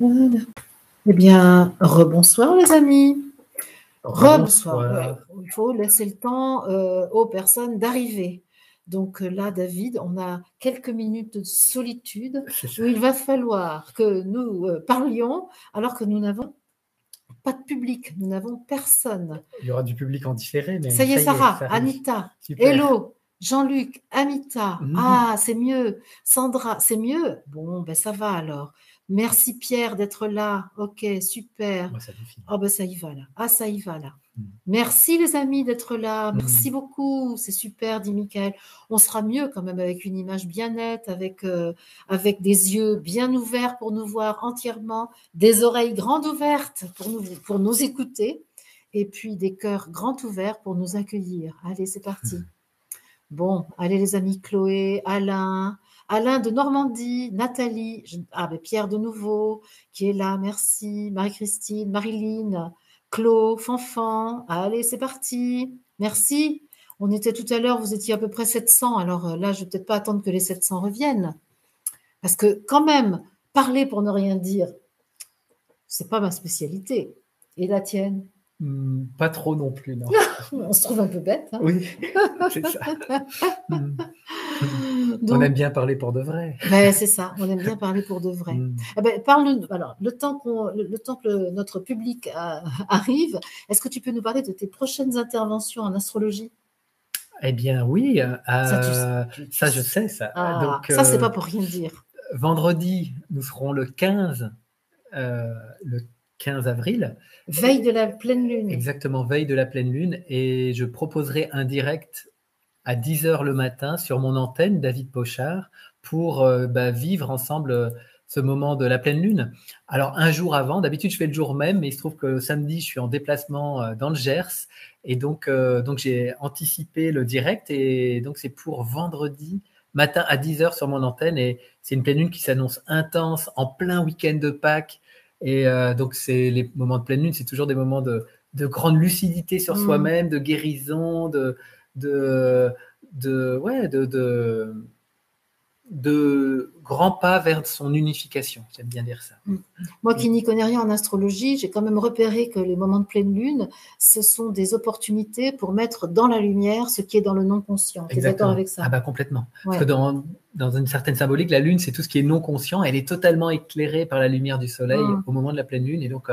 Voilà. Eh bien, rebonsoir les amis. Rebonsoir. Ouais, Rebonsoir. il faut laisser le temps aux personnes d'arriver. Donc là, David, on a quelques minutes de solitude C'est ça. où il va falloir que nous parlions alors que nous n'avons pas de public, nous n'avons personne. Il y aura du public en différé, Ça mais y est, ça y est, Sarah, ça arrive. Anita, Super. hello, Jean-Luc, Amita. Mhm. Ah, c'est mieux. Sandra, c'est mieux. Bon, ben ça va alors. Merci Pierre d'être là. Ok, super. Moi, ça défile. Ah ben ça y va là. Ah, ça y va là. Mhm. Merci les amis d'être là. Merci Mhm. beaucoup. C'est super, dit Michael. On sera mieux quand même avec une image bien nette, avec des yeux bien ouverts pour nous voir entièrement, des oreilles grandes ouvertes pour nous écouter et puis des cœurs grands ouverts pour nous accueillir. Allez, c'est parti. Bon, allez les amis, Chloé, Alain de Normandie, Nathalie, Pierre de nouveau, qui est là, merci, Marie-Christine, Marilyn, Claude, Fanfan, allez, c'est parti, merci. On était tout à l'heure, vous étiez à peu près 700, alors là, je ne vais peut-être pas attendre que les 700 reviennent, parce que quand même, parler pour ne rien dire, c'est pas ma spécialité. Et la tienne? Pas trop non plus, non. On se trouve un peu bête. Hein. Oui, c'est ça. Mhm. On Donc, aime bien parler pour de vrai. ben, c'est ça, on aime bien parler pour de vrai. Mhm. Eh ben, parle-nous, alors, le temps que notre public arrive, est-ce que tu peux nous parler de tes prochaines interventions en astrologie? Eh bien, oui, Ça, ça, je sais, ça. Ah, Donc, ça, c'est pas pour rien dire. vendredi, nous serons euh, le 15 avril. Veille de la pleine lune. Exactement, veille de la pleine lune. Et je proposerai un direct à 10h le matin sur mon antenne, David Pochard, pour vivre ensemble ce moment de la pleine lune. Alors, un jour avant, d'habitude, je fais le jour même, mais il se trouve que samedi, je suis en déplacement dans le Gers. Et donc j'ai anticipé le direct. Et donc, c'est pour vendredi matin à 10h sur mon antenne. Et c'est une pleine lune qui s'annonce intense, en plein week-end de Pâques. Et donc, c'est les moments de pleine lune, c'est toujours des moments de grande lucidité sur soi-même, de guérison, de, de grands pas vers son unification. J'aime bien dire ça. Moi qui n'y connais rien en astrologie, j'ai quand même repéré que les moments de pleine lune, ce sont des opportunités pour mettre dans la lumière ce qui est dans le non-conscient. Tu es d'accord avec ça? Ah bah complètement. Ouais. Parce que dans une certaine symbolique, la lune, c'est tout ce qui est non-conscient. Elle est totalement éclairée par la lumière du soleil au moment de la pleine lune. Et donc,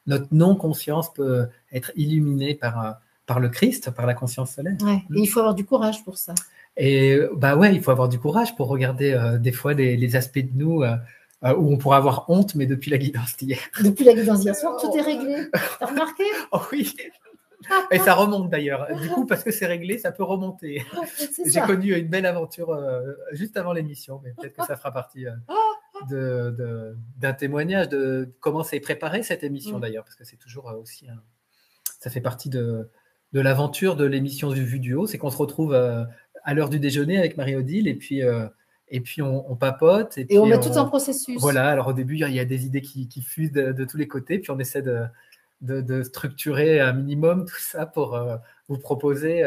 notre non-conscience peut être illuminée par le Christ, par la conscience solaire. Ouais. Et il faut avoir du courage pour ça. Et bah ouais, il faut avoir du courage pour regarder des fois les aspects de nous où on pourrait avoir honte, mais depuis la guidance d'hier. Depuis la guidance d'hier soir, tout est réglé. T'as remarqué? Oh oui. Et ça remonte d'ailleurs. Du coup, parce que c'est réglé, ça peut remonter. J'ai connu une belle aventure juste avant l'émission, mais peut-être que ça fera partie d'un témoignage de comment s'est préparée cette émission d'ailleurs, parce que c'est toujours aussi ça fait partie de l'aventure de l'émission Vue du haut, c'est qu'on se retrouve à l'heure du déjeuner avec Marie-Odile et puis on papote. Et puis on met tout en processus. Voilà, alors au début, il y a des idées qui fusent de tous les côtés, puis on essaie de structurer un minimum tout ça pour vous proposer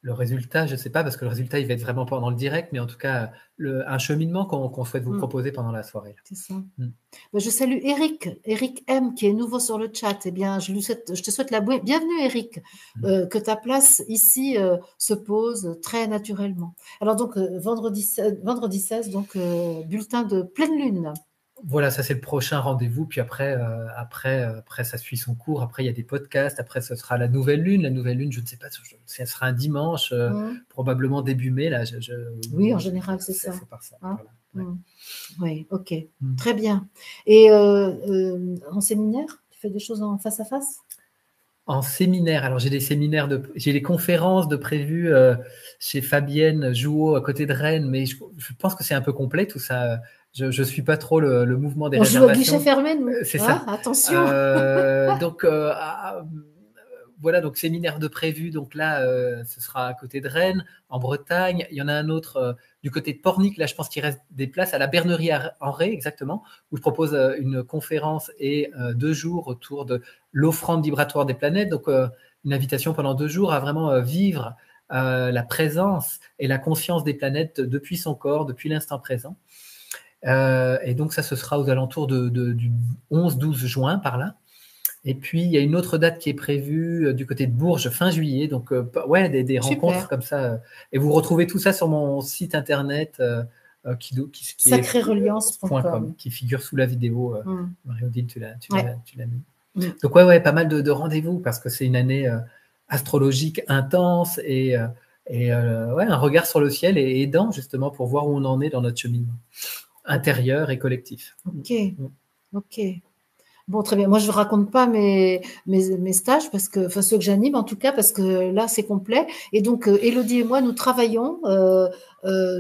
le résultat, je ne sais pas, parce que le résultat, il va être vraiment pendant le direct, mais en tout cas, un cheminement qu'on souhaite vous proposer pendant la soirée. C'est ça. Je salue Eric M, qui est nouveau sur le chat. Eh bien, je te souhaite la bienvenue, Eric, que ta place ici se pose très naturellement. Alors donc, vendredi 16, donc bulletin de pleine lune. Voilà, ça c'est le prochain rendez-vous. Puis après, ça suit son cours. Après, il y a des podcasts. Après, ce sera la nouvelle lune. La nouvelle lune, je ne sais pas, ça sera un dimanche, probablement début mai. Là, oui, en général, c'est ça. C'est par ça. Hein, voilà. Oui, ok, très bien. Et en séminaire, tu fais des choses en face à face? En séminaire, alors j'ai des conférences de prévues chez Fabienne Jouot à côté de Rennes, mais je pense que c'est un peu complet tout ça. Je suis pas trop le mouvement des réservations. On joue à guichet fermé, nous. C'est ça. Attention. Donc voilà, donc séminaire de prévu. Donc là, ce sera à côté de Rennes, en Bretagne. Il y en a un autre du côté de Pornic. Là, je pense qu'il reste des places à la Bernerie en Ré, exactement, où je propose une conférence et 2 jours autour de l'offrande vibratoire des planètes. Donc une invitation pendant 2 jours à vraiment vivre la présence et la conscience des planètes depuis son corps, depuis l'instant présent. Et donc ça, ce sera aux alentours du 11-12 juin par là. Et puis il y a une autre date qui est prévue du côté de Bourges fin juillet. Donc ouais, des rencontres comme ça. Et vous retrouvez tout ça sur mon site internet qui est sacréreliance.com, qui figure sous la vidéo. Marie-Odile, tu l'as mis. Mm. Donc ouais, pas mal de rendez-vous parce que c'est une année astrologique intense et un regard sur le ciel et aidant justement pour voir où on en est dans notre cheminement intérieur et collectif. Ok. Bon, très bien. Moi, je ne raconte pas mes stages, enfin ceux que j'anime en tout cas, parce que là, c'est complet. Et donc, Élodie et moi, nous travaillons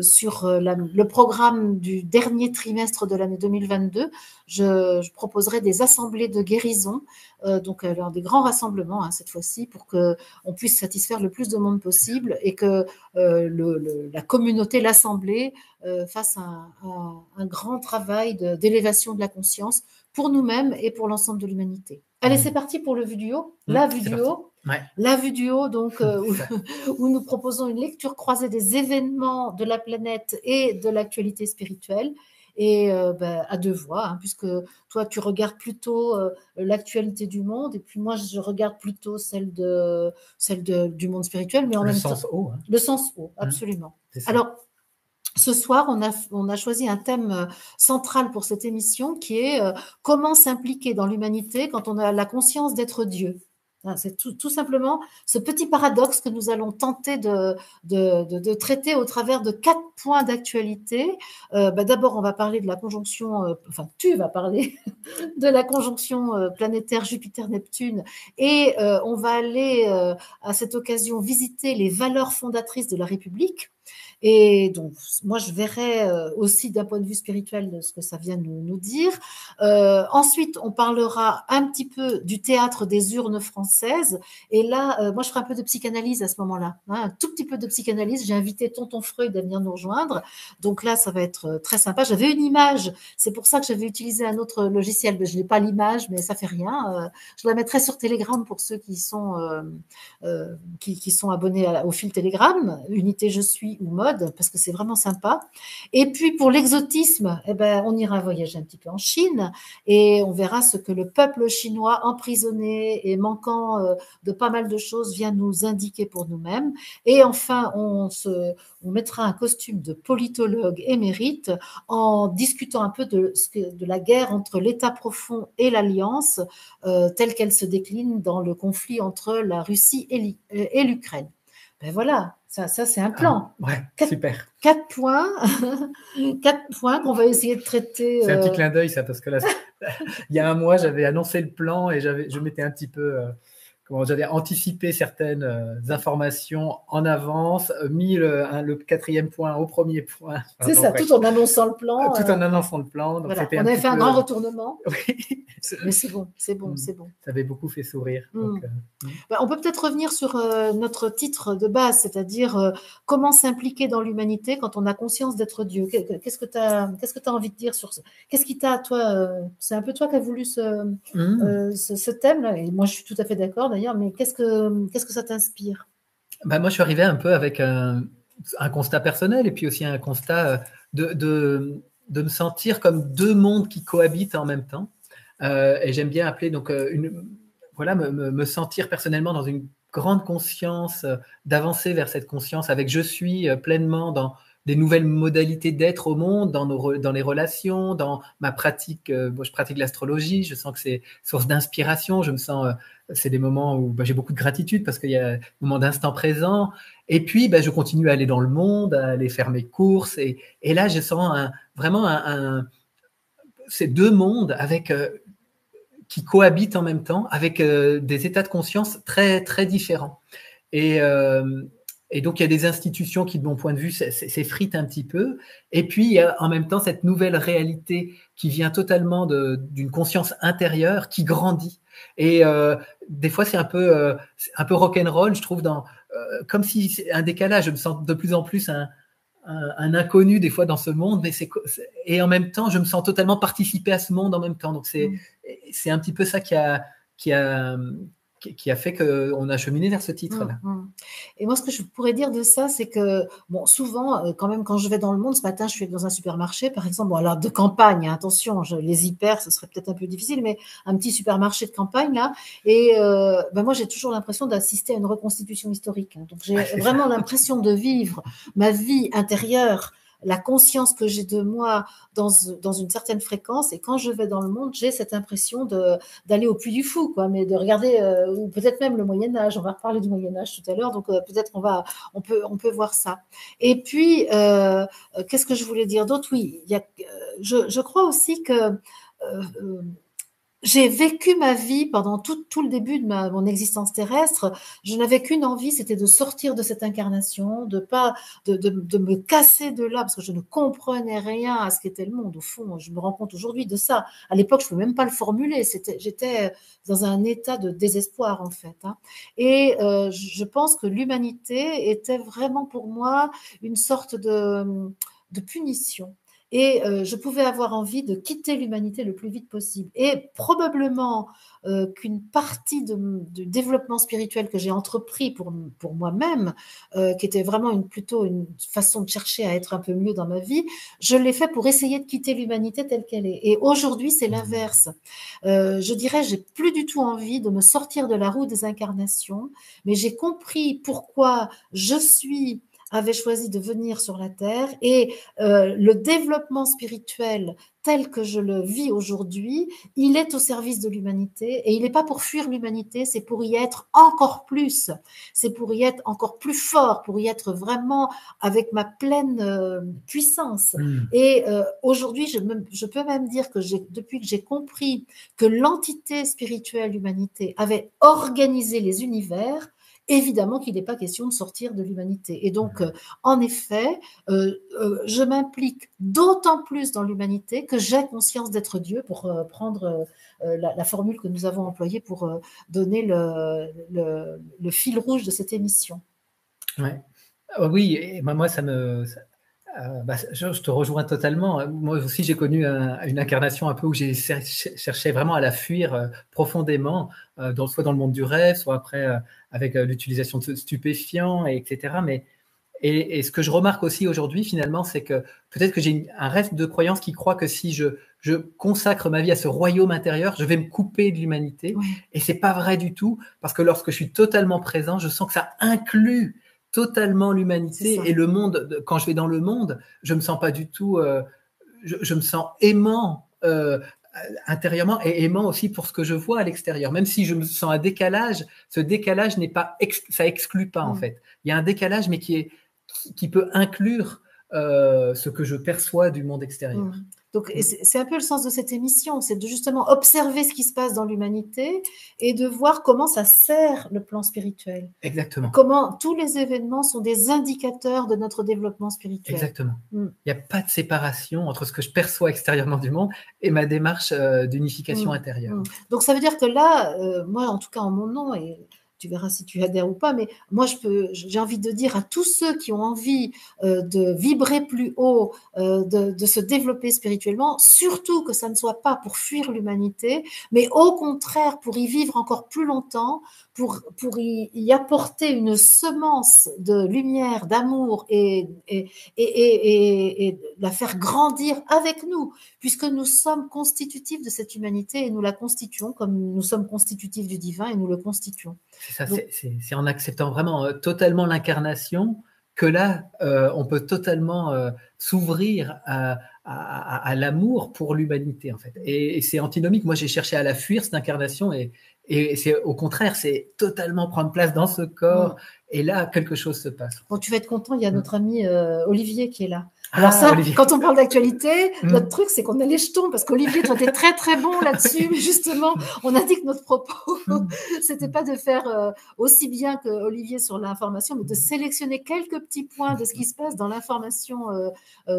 sur le programme du dernier trimestre de l'année 2022. Je proposerai des assemblées de guérison, donc alors des grands rassemblements cette fois-ci, pour qu'on puisse satisfaire le plus de monde possible et que la communauté, l'assemblée, fasse un grand travail d'élévation de la conscience pour nous-mêmes et pour l'ensemble de l'humanité. Allez, c'est parti pour le Vue du haut. La Vue du haut. Ouais. La Vue du haut, donc, où nous proposons une lecture croisée des événements de la planète et de l'actualité spirituelle. Et à deux voix, puisque toi, tu regardes plutôt l'actualité du monde, et puis moi, je regarde plutôt celle du monde spirituel, mais en même temps. Le sens haut. Le sens haut, absolument. Alors, ce soir, on a choisi un thème central pour cette émission qui est comment s'impliquer dans l'humanité quand on a la conscience d'être Dieu. C'est tout simplement ce petit paradoxe que nous allons tenter de traiter au travers de 4 points d'actualité. D'abord, on va parler de la conjonction, tu vas parler de la conjonction planétaire Jupiter-Neptune et on va aller à cette occasion visiter les valeurs fondatrices de la République. Et donc, moi, je verrai aussi d'un point de vue spirituel de ce que ça vient nous dire. Ensuite, on parlera un petit peu du théâtre des urnes françaises. Et là, moi, je ferai un peu de psychanalyse à ce moment-là. Un tout petit peu de psychanalyse. J'ai invité Tonton Freud à venir nous rejoindre. Donc là, ça va être très sympa. J'avais une image. C'est pour ça que j'avais utilisé un autre logiciel. Je n'ai pas l'image, mais ça fait rien. Je la mettrai sur Telegram pour ceux qui sont abonnés au fil Telegram, Unité Je Suis ou Mode, parce que c'est vraiment sympa. Et puis pour l'exotisme, on ira voyager un petit peu en Chine et on verra ce que le peuple chinois emprisonné et manquant de pas mal de choses vient nous indiquer pour nous-mêmes. Et enfin, on mettra un costume de politologue émérite en discutant un peu de la guerre entre l'État profond et l'Alliance telle qu'elle se décline dans le conflit entre la Russie et l'Ukraine. Voilà, ça c'est un plan. Super. 4 points, 4 points qu'on va essayer de traiter. C'est un petit clin d'œil, ça, parce que là, il y a un mois, j'avais annoncé le plan et je m'étais un petit peu j'avais anticipé certaines informations en avance, mis le 4e point au premier point. C'est ça, tout en annonçant le plan. Tout en annonçant le plan. Donc voilà. On avait fait un grand retournement. Oui. Mais c'est bon. Ça avait beaucoup fait sourire. Donc, on peut peut-être revenir sur notre titre de base, c'est-à-dire comment s'impliquer dans l'humanité quand on a conscience d'être Dieu. Qu'est-ce que tu as envie de dire sur ça? Qu'est-ce qui t'a, toi, c'est un peu toi qui as voulu ce thème-là, et moi je suis tout à fait d'accord d'ailleurs, mais qu'est-ce que ça t'inspire? Moi, je suis arrivé un peu avec un constat personnel et puis aussi un constat de me sentir comme deux mondes qui cohabitent en même temps. Et j'aime bien appeler donc me sentir personnellement dans une grande conscience, d'avancer vers cette conscience avec je suis pleinement dans des nouvelles modalités d'être au monde, dans les relations, dans ma pratique. Je pratique l'astrologie, je sens que c'est source d'inspiration, je me sens, c'est des moments où j'ai beaucoup de gratitude parce qu'il y a un moment d'instant présent. Et puis, je continue à aller dans le monde, à aller faire mes courses. Et là, je sens vraiment ces deux mondes avec qui cohabitent en même temps, avec des états de conscience très, très différents. Et donc, il y a des institutions qui, de mon point de vue, s'effritent un petit peu. Et puis, il y a en même temps cette nouvelle réalité qui vient totalement d'une conscience intérieure qui grandit. Et des fois, c'est un peu rock'n'roll, je trouve, comme si c'est un décalage. Je me sens de plus en plus un inconnu des fois dans ce monde, et en même temps, je me sens totalement participer à ce monde en même temps. Donc, c'est un petit peu ça qui a qui a fait qu'on a cheminé vers ce titre-là. Et moi, ce que je pourrais dire de ça, c'est que, bon, souvent, quand même, quand je vais dans le monde, ce matin, je suis dans un supermarché, par exemple, bon, alors de campagne, hein, attention, les hyper, ce serait peut-être un peu difficile, mais un petit supermarché de campagne, là, et moi, j'ai toujours l'impression d'assister à une reconstitution historique. Hein. Donc, j'ai vraiment l'impression de vivre ma vie intérieure, la conscience que j'ai de moi dans une certaine fréquence, et quand je vais dans le monde, j'ai cette impression d'aller au Puy du Fou, quoi, mais de regarder, ou peut-être même le Moyen-Âge, on va reparler du Moyen-Âge tout à l'heure, donc peut-être on peut voir ça. Et puis, qu'est-ce que je voulais dire d'autre? Oui, je crois aussi que j'ai vécu ma vie pendant tout le début de mon existence terrestre. Je n'avais qu'une envie, c'était de sortir de cette incarnation, de me casser de là, parce que je ne comprenais rien à ce qu'était le monde. Au fond, je me rends compte aujourd'hui de ça. À l'époque, je ne pouvais même pas le formuler. J'étais dans un état de désespoir, en fait. Hein. Et je pense que l'humanité était vraiment pour moi une sorte de punition. Et je pouvais avoir envie de quitter l'humanité le plus vite possible. Et probablement qu'une partie du développement spirituel que j'ai entrepris pour moi-même, qui était vraiment plutôt une façon de chercher à être un peu mieux dans ma vie, je l'ai fait pour essayer de quitter l'humanité telle qu'elle est. Et aujourd'hui, c'est l'inverse. Je dirais, j'ai plus du tout envie de me sortir de la roue des incarnations, mais j'ai compris pourquoi avait choisi de venir sur la Terre, et le développement spirituel tel que je le vis aujourd'hui, il est au service de l'humanité, et il n'est pas pour fuir l'humanité, c'est pour y être encore plus, c'est pour y être encore plus fort, pour y être vraiment avec ma pleine puissance. Et aujourd'hui, je peux même dire que depuis que j'ai compris que l'entité spirituelle humanité avait organisé les univers, évidemment qu'il n'est pas question de sortir de l'humanité. Et donc, en effet, je m'implique d'autant plus dans l'humanité que j'ai conscience d'être Dieu, pour prendre la formule que nous avons employée pour donner le fil rouge de cette émission. Ouais. Oui, et moi, je te rejoins totalement. Moi aussi, j'ai connu une incarnation un peu où j'ai cherché vraiment à la fuir profondément, soit dans le monde du rêve, soit après avec l'utilisation de stupéfiants, etc. Et ce que je remarque aussi aujourd'hui, finalement, c'est que peut-être que j'ai un reste de croyance qui croit que si je consacre ma vie à ce royaume intérieur, je vais me couper de l'humanité. Oui. Et c'est pas vrai du tout, parce que lorsque je suis totalement présent, je sens que ça inclut totalement l'humanité et le monde. Quand je vais dans le monde, je me sens pas du tout, je me sens aimant intérieurement, et aimant aussi pour ce que je vois à l'extérieur. Même si je me sens un décalage, ce décalage n'est pas, ça exclut pas en fait. Il y a un décalage, mais qui peut inclure ce que je perçois du monde extérieur. Donc, c'est un peu le sens de cette émission, c'est de justement observer ce qui se passe dans l'humanité et de voir comment ça sert le plan spirituel. Exactement. Comment tous les événements sont des indicateurs de notre développement spirituel. Exactement. Il n'y a pas de séparation entre ce que je perçois extérieurement du monde et ma démarche d'unification intérieure. Donc, ça veut dire que là, moi, en tout cas en mon nom, et tu verras si tu adhères ou pas, mais moi, j'ai envie de dire à tous ceux qui ont envie de vibrer plus haut, de se développer spirituellement, surtout que ça ne soit pas pour fuir l'humanité, mais au contraire pour y vivre encore plus longtemps, pour y apporter une semence de lumière, d'amour, et la faire grandir avec nous, puisque nous sommes constitutifs de cette humanité, et nous la constituons comme nous sommes constitutifs du divin, et nous le constituons. C'est ça, c'est en acceptant vraiment totalement l'incarnation que là, on peut totalement s'ouvrir à l'amour pour l'humanité, en fait. Et c'est antinomique. Moi, j'ai cherché à la fuir, cette incarnation, et c'est au contraire, c'est totalement prendre place dans ce corps, et là, quelque chose se passe. Bon, tu vas être content, il y a notre ami Olivier qui est là. Alors ça, Olivier, quand on parle d'actualité, notre truc, c'est qu'on a les jetons, parce qu'Olivier, toi, t'es très, très bon là-dessus. Justement, on a dit que notre propos, c'était pas de faire aussi bien que Olivier sur l'information, mais de sélectionner quelques petits points de ce qui se passe dans l'information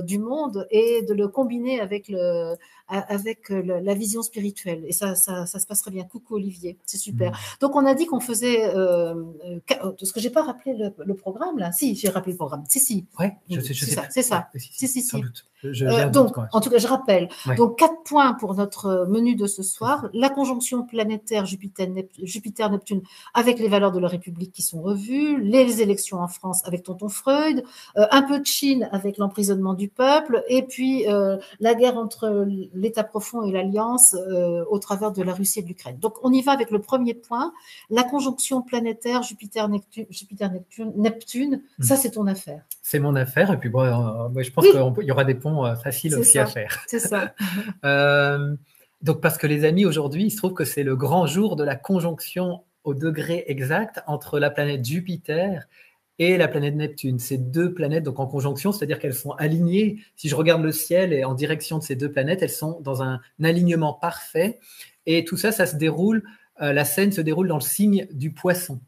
du monde, et de le combiner avec la vision spirituelle. Et ça se passera bien. Coucou Olivier, c'est super. Donc, on a dit qu'on faisait, parce que j'ai pas rappelé le programme, là. Si, j'ai rappelé le programme. Si. Ouais, je sais c'est ça. Si. J'ai un doute, Donc, moi. en tout cas, je rappelle. Ouais. Donc, 4 points pour notre menu de ce soir. La conjonction planétaire Jupiter-Neptune avec les valeurs de la République qui sont revues, les élections en France avec tonton Freud, un peu de Chine avec l'emprisonnement du peuple, et puis la guerre entre l'État profond et l'Alliance au travers de la Russie et de l'Ukraine. Donc, on y va avec le premier point, la conjonction planétaire Jupiter-Neptune, ça c'est ton affaire. C'est mon affaire, et puis bon, moi, je pense Oui. qu'il y aura des ponts faciles C'est aussi ça, à faire. c'est ça. Donc, parce que les amis, aujourd'hui, il se trouve que c'est le grand jour de la conjonction au degré exact entre la planète Jupiter et la planète Neptune. Ces deux planètes donc en conjonction, c'est-à-dire qu'elles sont alignées. Si je regarde le ciel et en direction de ces deux planètes, elles sont dans un alignement parfait. Et tout ça, ça se déroule, la scène se déroule dans le signe du Poisson.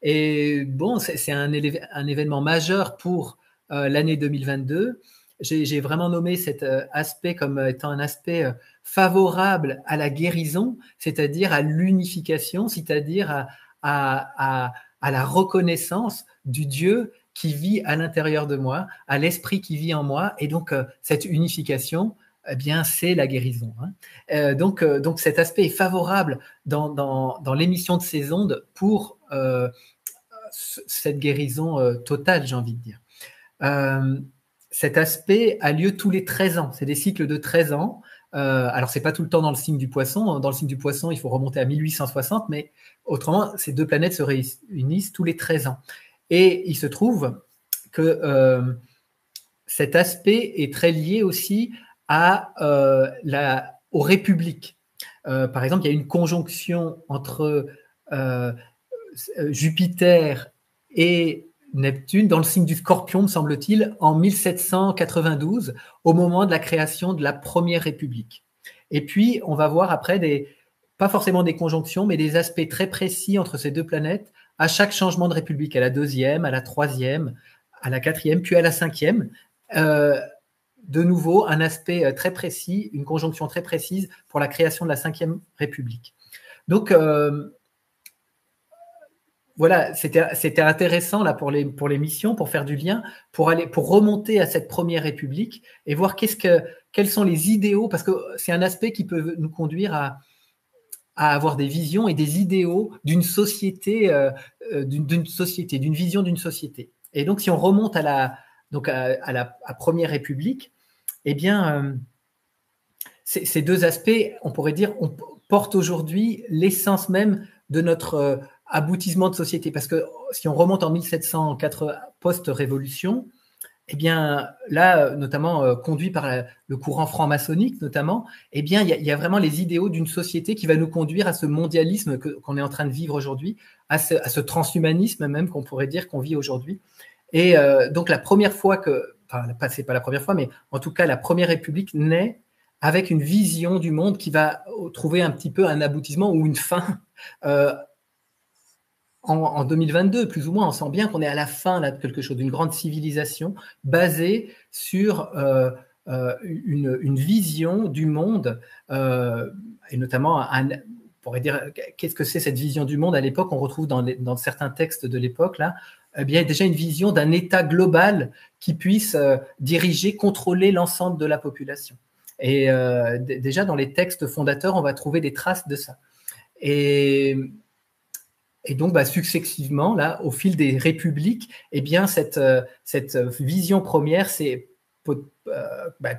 Et bon, c'est un événement majeur pour l'année 2022. J'ai vraiment nommé cet aspect comme étant un aspect favorable à la guérison, c'est-à-dire à l'unification, c'est-à-dire à la reconnaissance du Dieu qui vit à l'intérieur de moi, à l'esprit qui vit en moi. Et donc, cette unification, eh bien, c'est la guérison. Hein. Donc, cet aspect est favorable dans l'émission de ces ondes pour cette guérison totale, j'ai envie de dire. Cet aspect a lieu tous les 13 ans. C'est des cycles de 13 ans. Alors, c'est pas tout le temps dans le signe du Poisson. Dans le signe du Poisson, il faut remonter à 1860, mais autrement, ces deux planètes se réunissent tous les 13 ans. Et il se trouve que cet aspect est très lié aussi aux républiques. Par exemple, il y a une conjonction entre Jupiter et Neptune dans le signe du Scorpion, me semble-t-il, en 1792, au moment de la création de la Première République. Et puis, on va voir après pas forcément des conjonctions, mais des aspects très précis entre ces deux planètes à chaque changement de République, à la 2e, à la 3e, à la 4e, puis à la 5e. De nouveau, un aspect très précis, une conjonction très précise pour la création de la 5e République. Donc, voilà, c'était intéressant là pour les missions, pour faire du lien, pour remonter à cette Première République et voir quels sont les idéaux, parce que c'est un aspect qui peut nous conduire à avoir des visions et des idéaux d'une société, d'une vision d'une société. Et donc, si on remonte à la Première République, eh bien, ces deux aspects, on pourrait dire, portent aujourd'hui l'essence même de notre aboutissement de société. Parce que si on remonte en 1704 post-révolution, eh bien, là, notamment conduit par le courant franc-maçonnique, notamment, eh bien, il y a vraiment les idéaux d'une société qui va nous conduire à ce mondialisme qu'on est en train de vivre aujourd'hui, à ce transhumanisme même qu'on pourrait dire qu'on vit aujourd'hui. Et donc, la première fois c'est pas la première fois, mais en tout cas, la Première République naît avec une vision du monde qui va trouver un petit peu un aboutissement ou une fin en 2022, plus ou moins. On sent bien qu'on est à la fin là, de quelque chose, d'une grande civilisation basée sur une vision du monde, et notamment, on pourrait dire, qu'est-ce que c'est cette vision du monde à l'époque? On retrouve dans certains textes de l'époque, là, eh bien, déjà une vision d'un État global qui puisse diriger, contrôler l'ensemble de la population. Et déjà, dans les textes fondateurs, on va trouver des traces de ça. Et donc, successivement, là, au fil des républiques, eh bien, cette vision première s'est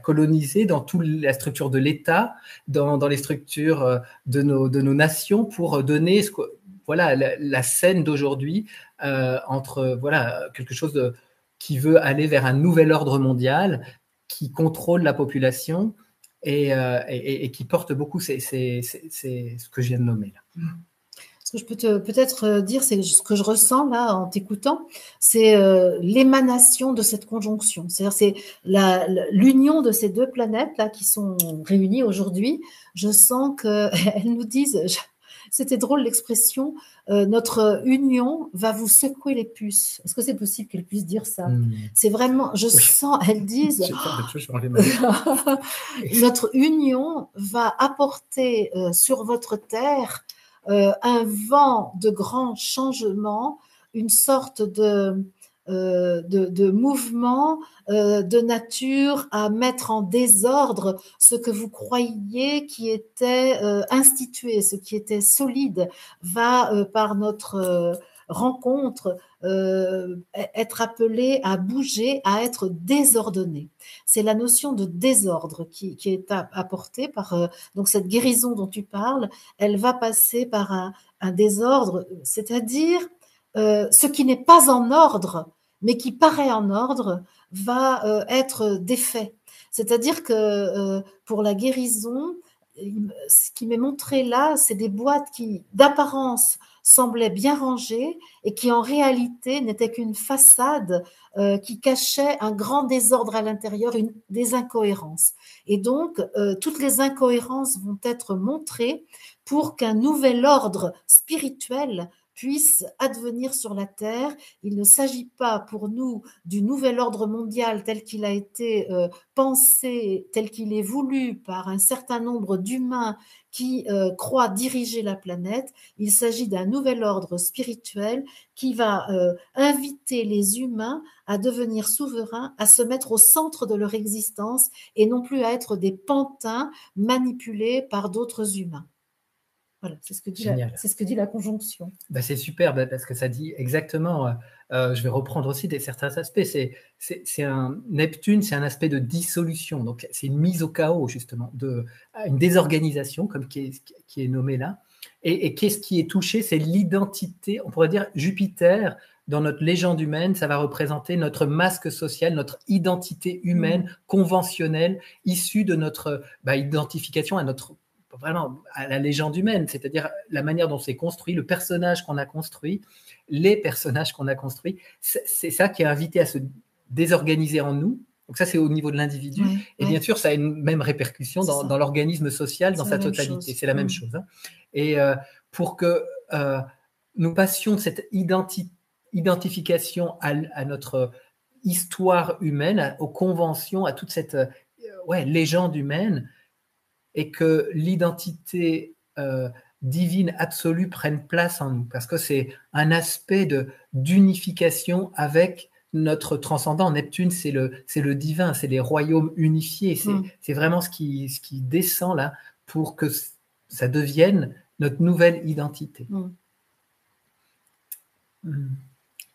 colonisée dans toute la structure de l'État, dans les structures de nos nations, pour donner la scène d'aujourd'hui entre quelque chose qui veut aller vers un nouvel ordre mondial, qui contrôle la population et qui porte beaucoup ce que je viens de nommer là. Ce que je peux peut-être dire, c'est ce que je ressens là en t'écoutant, c'est l'émanation de cette conjonction. C'est-à-dire c'est l'union de ces deux planètes là qui sont réunies aujourd'hui. Je sens qu'elles nous disent, c'était drôle l'expression, notre union va vous secouer les puces. Est-ce que c'est possible qu'elles puissent dire ça? C'est vraiment, je sens, elles disent, j'ai peur de tout, je vais enlever ma... notre union va apporter sur votre terre un vent de grands changements, une sorte de de mouvement de nature à mettre en désordre ce que vous croyiez qui était institué, ce qui était solide, va par notre rencontre être appelé à bouger, à être désordonné. C'est la notion de désordre qui est apportée par donc cette guérison dont tu parles. Elle va passer par un désordre, c'est-à-dire ce qui n'est pas en ordre, mais qui paraît en ordre, va être défait. C'est-à-dire que pour la guérison, ce qui m'est montré là, c'est des boîtes qui, d'apparence, semblaient bien rangées et qui, en réalité, n'étaient qu'une façade qui cachait un grand désordre à l'intérieur, des incohérences. Et donc, toutes les incohérences vont être montrées pour qu'un nouvel ordre spirituel puisse advenir sur la terre. Il ne s'agit pas pour nous du nouvel ordre mondial tel qu'il a été pensé, tel qu'il est voulu par un certain nombre d'humains qui croient diriger la planète. Il s'agit d'un nouvel ordre spirituel qui va inviter les humains à devenir souverains, à se mettre au centre de leur existence et non plus à être des pantins manipulés par d'autres humains. Voilà, c'est ce que dit la conjonction. Bah, c'est super parce que ça dit exactement, je vais reprendre aussi certains aspects, c'est un Neptune, c'est un aspect de dissolution, donc c'est une mise au chaos justement, une désorganisation comme qui est nommée là, et qu'est-ce qui est touché, c'est l'identité, on pourrait dire Jupiter, dans notre légende humaine, ça va représenter notre masque social, notre identité humaine conventionnelle, issue de notre identification à notre vraiment à la légende humaine, c'est-à-dire la manière dont c'est construit, le personnage qu'on a construit, les personnages qu'on a construits, c'est ça qui est invité à se désorganiser en nous. Donc ça, c'est au niveau de l'individu. Et bien sûr, ça a une même répercussion dans l'organisme social, dans sa totalité. C'est la même chose. Hein. Et pour que nous passions de cette identification à notre histoire humaine, aux conventions, à toute cette légende humaine, et que l'identité divine absolue prenne place en nous, parce que c'est un aspect d'unification avec notre transcendant. Neptune, c'est le divin, c'est les royaumes unifiés, c'est vraiment ce qui descend là pour que ça devienne notre nouvelle identité.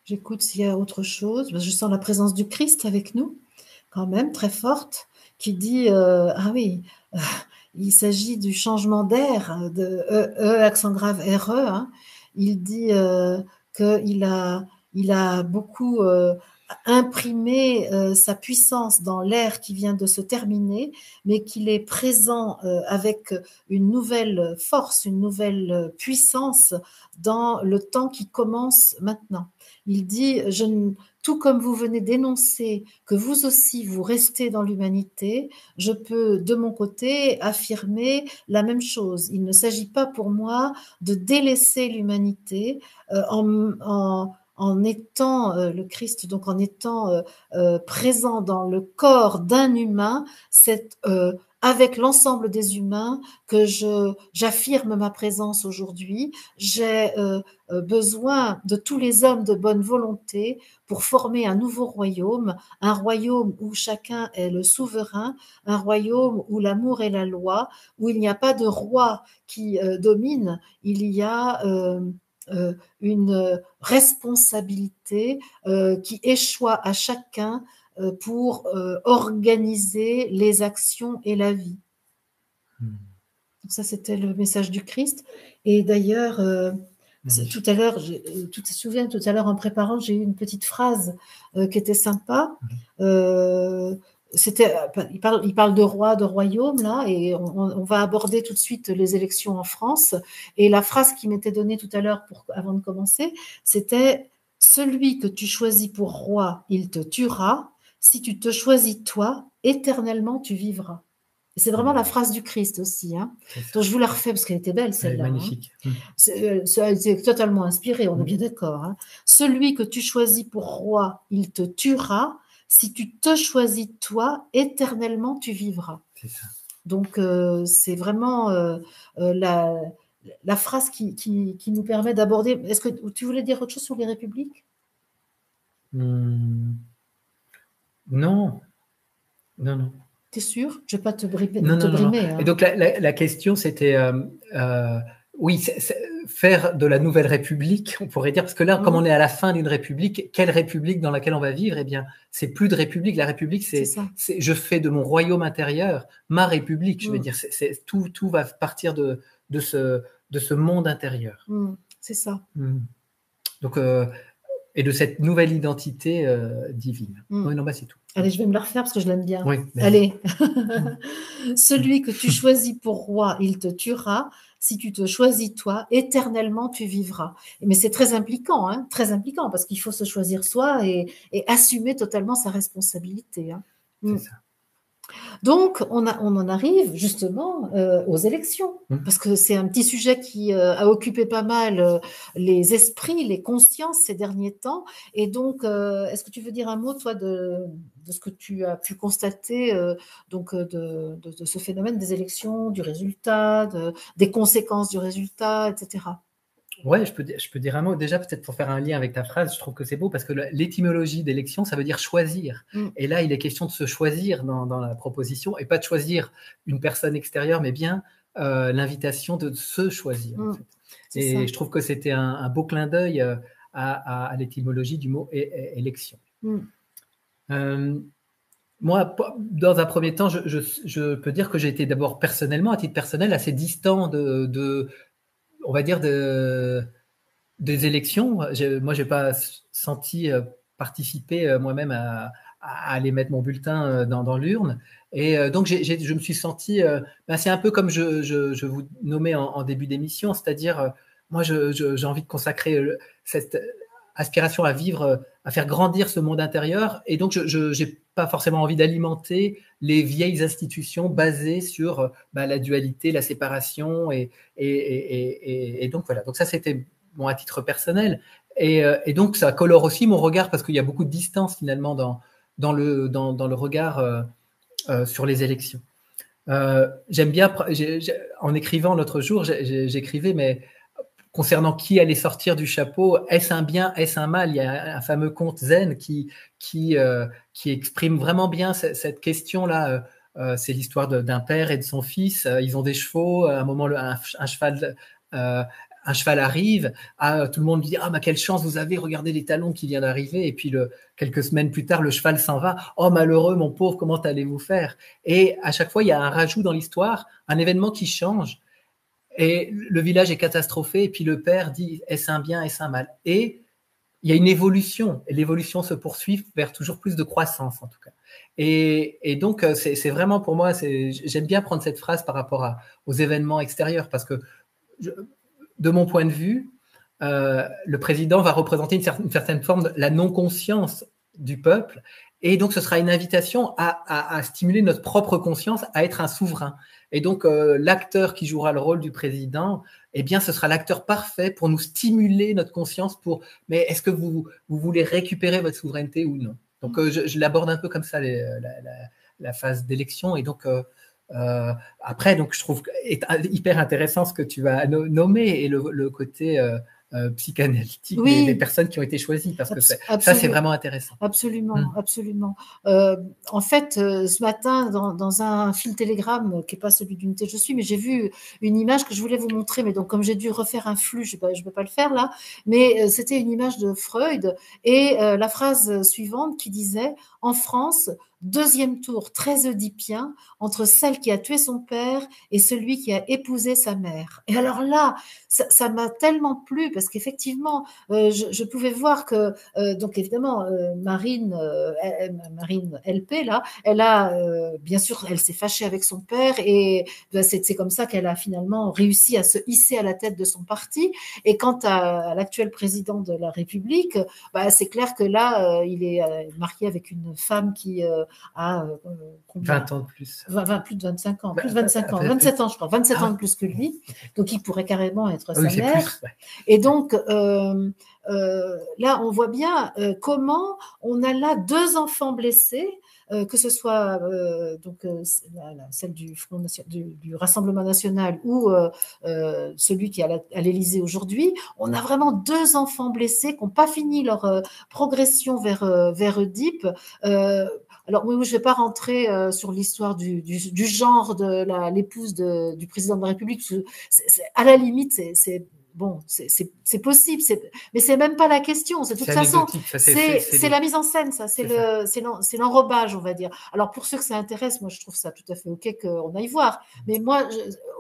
J'écoute s'il y a autre chose. Je sens la présence du Christ avec nous, quand même, très forte, qui dit ah oui, il s'agit du changement d'air, de accent grave RE. Hein. Il dit qu'il a beaucoup imprimé sa puissance dans l'air qui vient de se terminer, mais qu'il est présent avec une nouvelle force, une nouvelle puissance dans le temps qui commence maintenant. Il dit, tout comme vous venez d'énoncer que vous aussi vous restez dans l'humanité, je peux de mon côté affirmer la même chose. Il ne s'agit pas pour moi de délaisser l'humanité en étant le Christ, donc en étant présent dans le corps d'un humain, c'est avec l'ensemble des humains que j'affirme ma présence aujourd'hui. J'ai besoin de tous les hommes de bonne volonté pour former un nouveau royaume, un royaume où chacun est le souverain, un royaume où l'amour est la loi, où il n'y a pas de roi qui domine, il y a une responsabilité qui échoit à chacun pour organiser les actions et la vie. Donc ça, c'était le message du Christ. Et d'ailleurs, tout à l'heure, tu te souviens, tout à l'heure en préparant, j'ai eu une petite phrase qui était sympa. Il parle de roi, de royaume, là, et on va aborder tout de suite les élections en France. Et la phrase qui m'était donnée tout à l'heure avant de commencer, c'était « Celui que tu choisis pour roi, il te tuera. Si tu te choisis toi, éternellement tu vivras. » Et c'est vraiment la phrase du Christ aussi. Hein. Donc je vous la refais parce qu'elle était belle, celle-là. Magnifique. Hein. C'est totalement inspiré, on est bien d'accord. Hein. Celui que tu choisis pour roi, il te tuera. Si tu te choisis toi, éternellement tu vivras. C'est ça. Donc c'est vraiment la phrase qui nous permet d'aborder. Est-ce que tu voulais dire autre chose sur les républiques ? Hmm. Non, non, non. T'es sûr? Je ne vais pas te brimer, Non, non, non, non. hein. Et donc la question, c'était, oui, faire de la nouvelle République, on pourrait dire, parce que là, comme on est à la fin d'une République, quelle République dans laquelle on va vivre? Eh bien, c'est plus de République. La République, c'est je fais de mon royaume intérieur ma République. Je veux dire, tout va partir de ce monde intérieur. C'est ça. Donc, et de cette nouvelle identité divine. Oui, non, bah, c'est tout. Allez, je vais me la refaire parce que je l'aime bien. Oui, allez. Celui que tu choisis pour roi, il te tuera. Si tu te choisis toi, éternellement tu vivras. Mais c'est très impliquant, hein, très impliquant, parce qu'il faut se choisir soi et assumer totalement sa responsabilité. Hein. C'est ça. Donc, on en arrive justement aux élections, parce que c'est un petit sujet qui a occupé pas mal les esprits, les consciences ces derniers temps. Et donc, est-ce que tu veux dire un mot, toi, de ce que tu as pu constater de ce phénomène des élections, du résultat, des conséquences du résultat, etc. Ouais, je peux dire un mot. Déjà, peut-être pour faire un lien avec ta phrase, je trouve que c'est beau parce que l'étymologie d'élection, ça veut dire choisir. Et là, il est question de se choisir dans la proposition et pas de choisir une personne extérieure, mais bien l'invitation de se choisir. En fait. Et je trouve que c'était un beau clin d'œil à l'étymologie du mot élection. Moi, dans un premier temps, je peux dire que j'ai été d'abord personnellement, à titre personnel, assez distant on va dire des élections. Moi, je n'ai pas senti participer moi-même à aller mettre mon bulletin dans l'urne. Et donc, je me suis senti, c'est un peu comme je vous nommais en début d'émission, c'est-à-dire, moi, j'ai envie de consacrer cette aspiration à vivre, à faire grandir ce monde intérieur. Et donc, je n'ai pas forcément envie d'alimenter les vieilles institutions basées sur la dualité, la séparation. Et donc, voilà. Donc, ça, c'était à titre personnel. Et donc, ça colore aussi mon regard parce qu'il y a beaucoup de distance, finalement, dans le regard sur les élections. J'aime bien, en écrivant l'autre jour, j'écrivais, mais concernant qui allait sortir du chapeau, est-ce un bien, est-ce un mal? Il y a un fameux conte zen qui exprime vraiment bien cette question-là. C'est l'histoire d'un père et de son fils. Ils ont des chevaux. À un moment, un cheval arrive. Tout le monde dit quelle chance vous avez, regardez les talons qui viennent d'arriver. Et puis quelques semaines plus tard, le cheval s'en va. Oh malheureux, mon pauvre, comment allez-vous faire? Et à chaque fois, il y a un rajout dans l'histoire, un événement qui change. Et le village est catastrophé, et puis le père dit est-ce un bien, est-ce un mal? Et il y a une évolution, et l'évolution se poursuit vers toujours plus de croissance en tout cas. Et donc c'est vraiment pour moi, j'aime bien prendre cette phrase par rapport aux événements extérieurs, parce que de mon point de vue, le président va représenter une certaine forme de la non-conscience du peuple, et donc ce sera une invitation à stimuler notre propre conscience, à être un souverain. Et donc, l'acteur qui jouera le rôle du président, eh bien, ce sera l'acteur parfait pour nous stimuler notre conscience mais est-ce que vous voulez récupérer votre souveraineté ou non? Donc, je l'aborde un peu comme ça, la phase d'élection. Et donc, après, donc, je trouve hyper intéressant ce que tu vas nommer et le côté psychanalytique des personnes qui ont été choisies, parce que ça, c'est vraiment intéressant. Absolument, absolument. En fait, ce matin, dans un fil Telegram, qui n'est pas celui d'Unité Je suis, mais j'ai vu une image que je voulais vous montrer, mais donc comme j'ai dû refaire un flux, je ne peux pas le faire là, mais c'était une image de Freud, et la phrase suivante qui disait « En France, deuxième tour très oedipien entre celle qui a tué son père et celui qui a épousé sa mère. » Et alors là, ça m'a tellement plu, parce qu'effectivement, je pouvais voir que, donc évidemment, Marine LP, là, elle a, bien sûr, elle s'est fâchée avec son père, et c'est comme ça qu'elle a finalement réussi à se hisser à la tête de son parti. Et quant à l'actuel président de la République, c'est clair que là, il est marié avec une femme qui a 20 ans de plus. Plus de 25 ans, plus de 25 ans, 27 ans je crois, 27 ans de plus que lui, donc il pourrait carrément être sa mère. Plus, ouais. Et donc là on voit bien comment on a là deux enfants blessés, que ce soit celle du Front du Rassemblement national ou celui qui est à l'Élysée aujourd'hui, on a vraiment 2 enfants blessés qui n'ont pas fini leur progression vers Oedipe. Alors oui, je ne vais pas rentrer sur l'histoire du genre de l'épouse du président de la République. À la limite, bon, c'est possible, mais c'est même pas la question. De toute façon, c'est la mise en scène, ça. C'est l'enrobage, on va dire. Alors pour ceux que ça intéresse, moi je trouve ça tout à fait ok qu'on aille voir. Mais moi,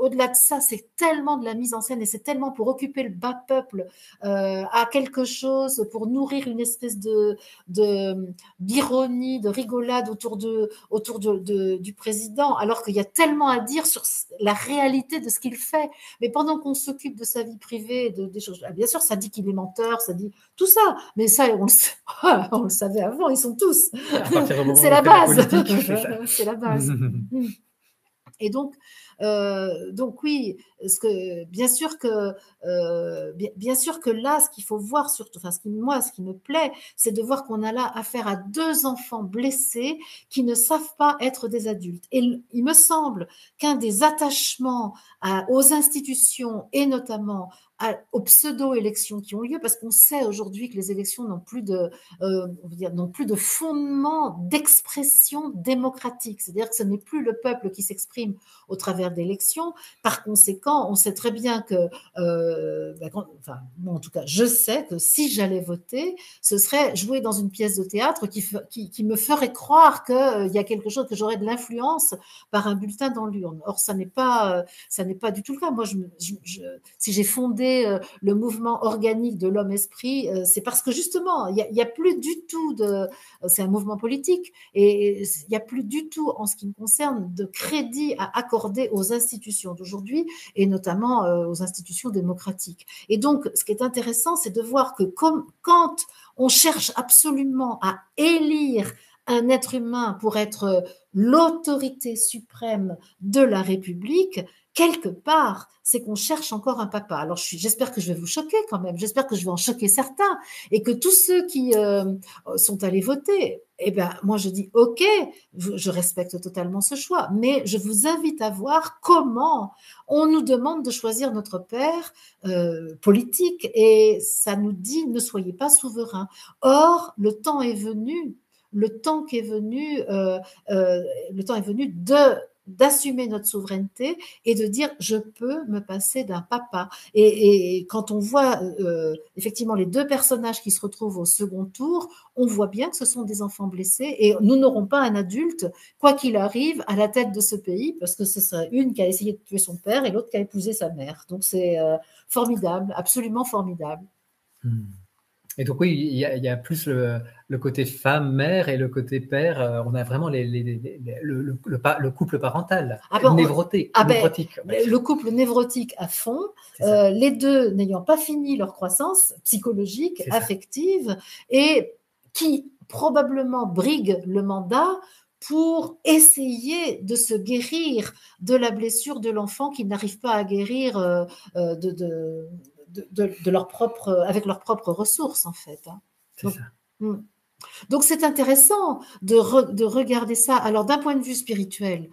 au-delà de ça, c'est tellement de la mise en scène et c'est tellement pour occuper le bas peuple à quelque chose, pour nourrir une espèce d'ironie, de rigolade autour du président, alors qu'il y a tellement à dire sur la réalité de ce qu'il fait. Mais pendant qu'on s'occupe de sa vie privée, des choses, bien sûr, ça dit qu'il est menteur, ça dit tout ça, mais ça, on le savait avant, ils sont tous. C'est la base. C'est la base. Et donc oui, bien sûr que là, ce qu'il faut voir surtout, enfin, ce qui me plaît, c'est de voir qu'on a là affaire à 2 enfants blessés qui ne savent pas être des adultes. Et il me semble qu'un des attachements aux institutions et notamment aux pseudo-élections qui ont lieu, parce qu'on sait aujourd'hui que les élections n'ont plus de fondement d'expression démocratique. C'est-à-dire que ce n'est plus le peuple qui s'exprime au travers d'élections. Par conséquent, on sait très bien que, moi en tout cas, je sais que si j'allais voter, ce serait jouer dans une pièce de théâtre qui me ferait croire qu'il y a quelque chose, que j'aurais de l'influence par un bulletin dans l'urne. Or, ça n'est pas du tout le cas. Moi, si j'ai fondé le mouvement organique de l'homme-esprit, c'est parce que justement, il y a plus du tout c'est un mouvement politique, et il n'y a plus du tout, en ce qui me concerne, de crédit à accorder aux institutions d'aujourd'hui, et notamment aux institutions démocratiques. Et donc, ce qui est intéressant, c'est de voir que quand on cherche absolument à élire un être humain pour être l'autorité suprême de la République, quelque part, c'est qu'on cherche encore un papa. Alors, j'espère que je vais vous choquer quand même, j'espère que je vais en choquer certains, et que tous ceux qui sont allés voter, eh ben, moi je dis ok, je respecte totalement ce choix, mais je vous invite à voir comment on nous demande de choisir notre père politique, et ça nous dit ne soyez pas souverain. Or, le temps est venu d'assumer notre souveraineté et de dire je peux me passer d'un papa. Et quand on voit effectivement les 2 personnages qui se retrouvent au second tour, on voit bien que ce sont des enfants blessés, et nous n'aurons pas un adulte, quoi qu'il arrive, à la tête de ce pays, parce que ce serait une qui a essayé de tuer son père et l'autre qui a épousé sa mère. Donc c'est formidable, absolument formidable. Et donc oui, il y a plus le côté femme-mère et le côté père. On a vraiment le couple parental, névrotique. Le couple névrotique à fond, les 2 n'ayant pas fini leur croissance psychologique, affective, et qui probablement briguent le mandat pour essayer de se guérir de la blessure de l'enfant qu'ils n'arrivent pas à guérir avec leurs propres ressources, en fait. Donc c'est intéressant de regarder ça. Alors d'un point de vue spirituel,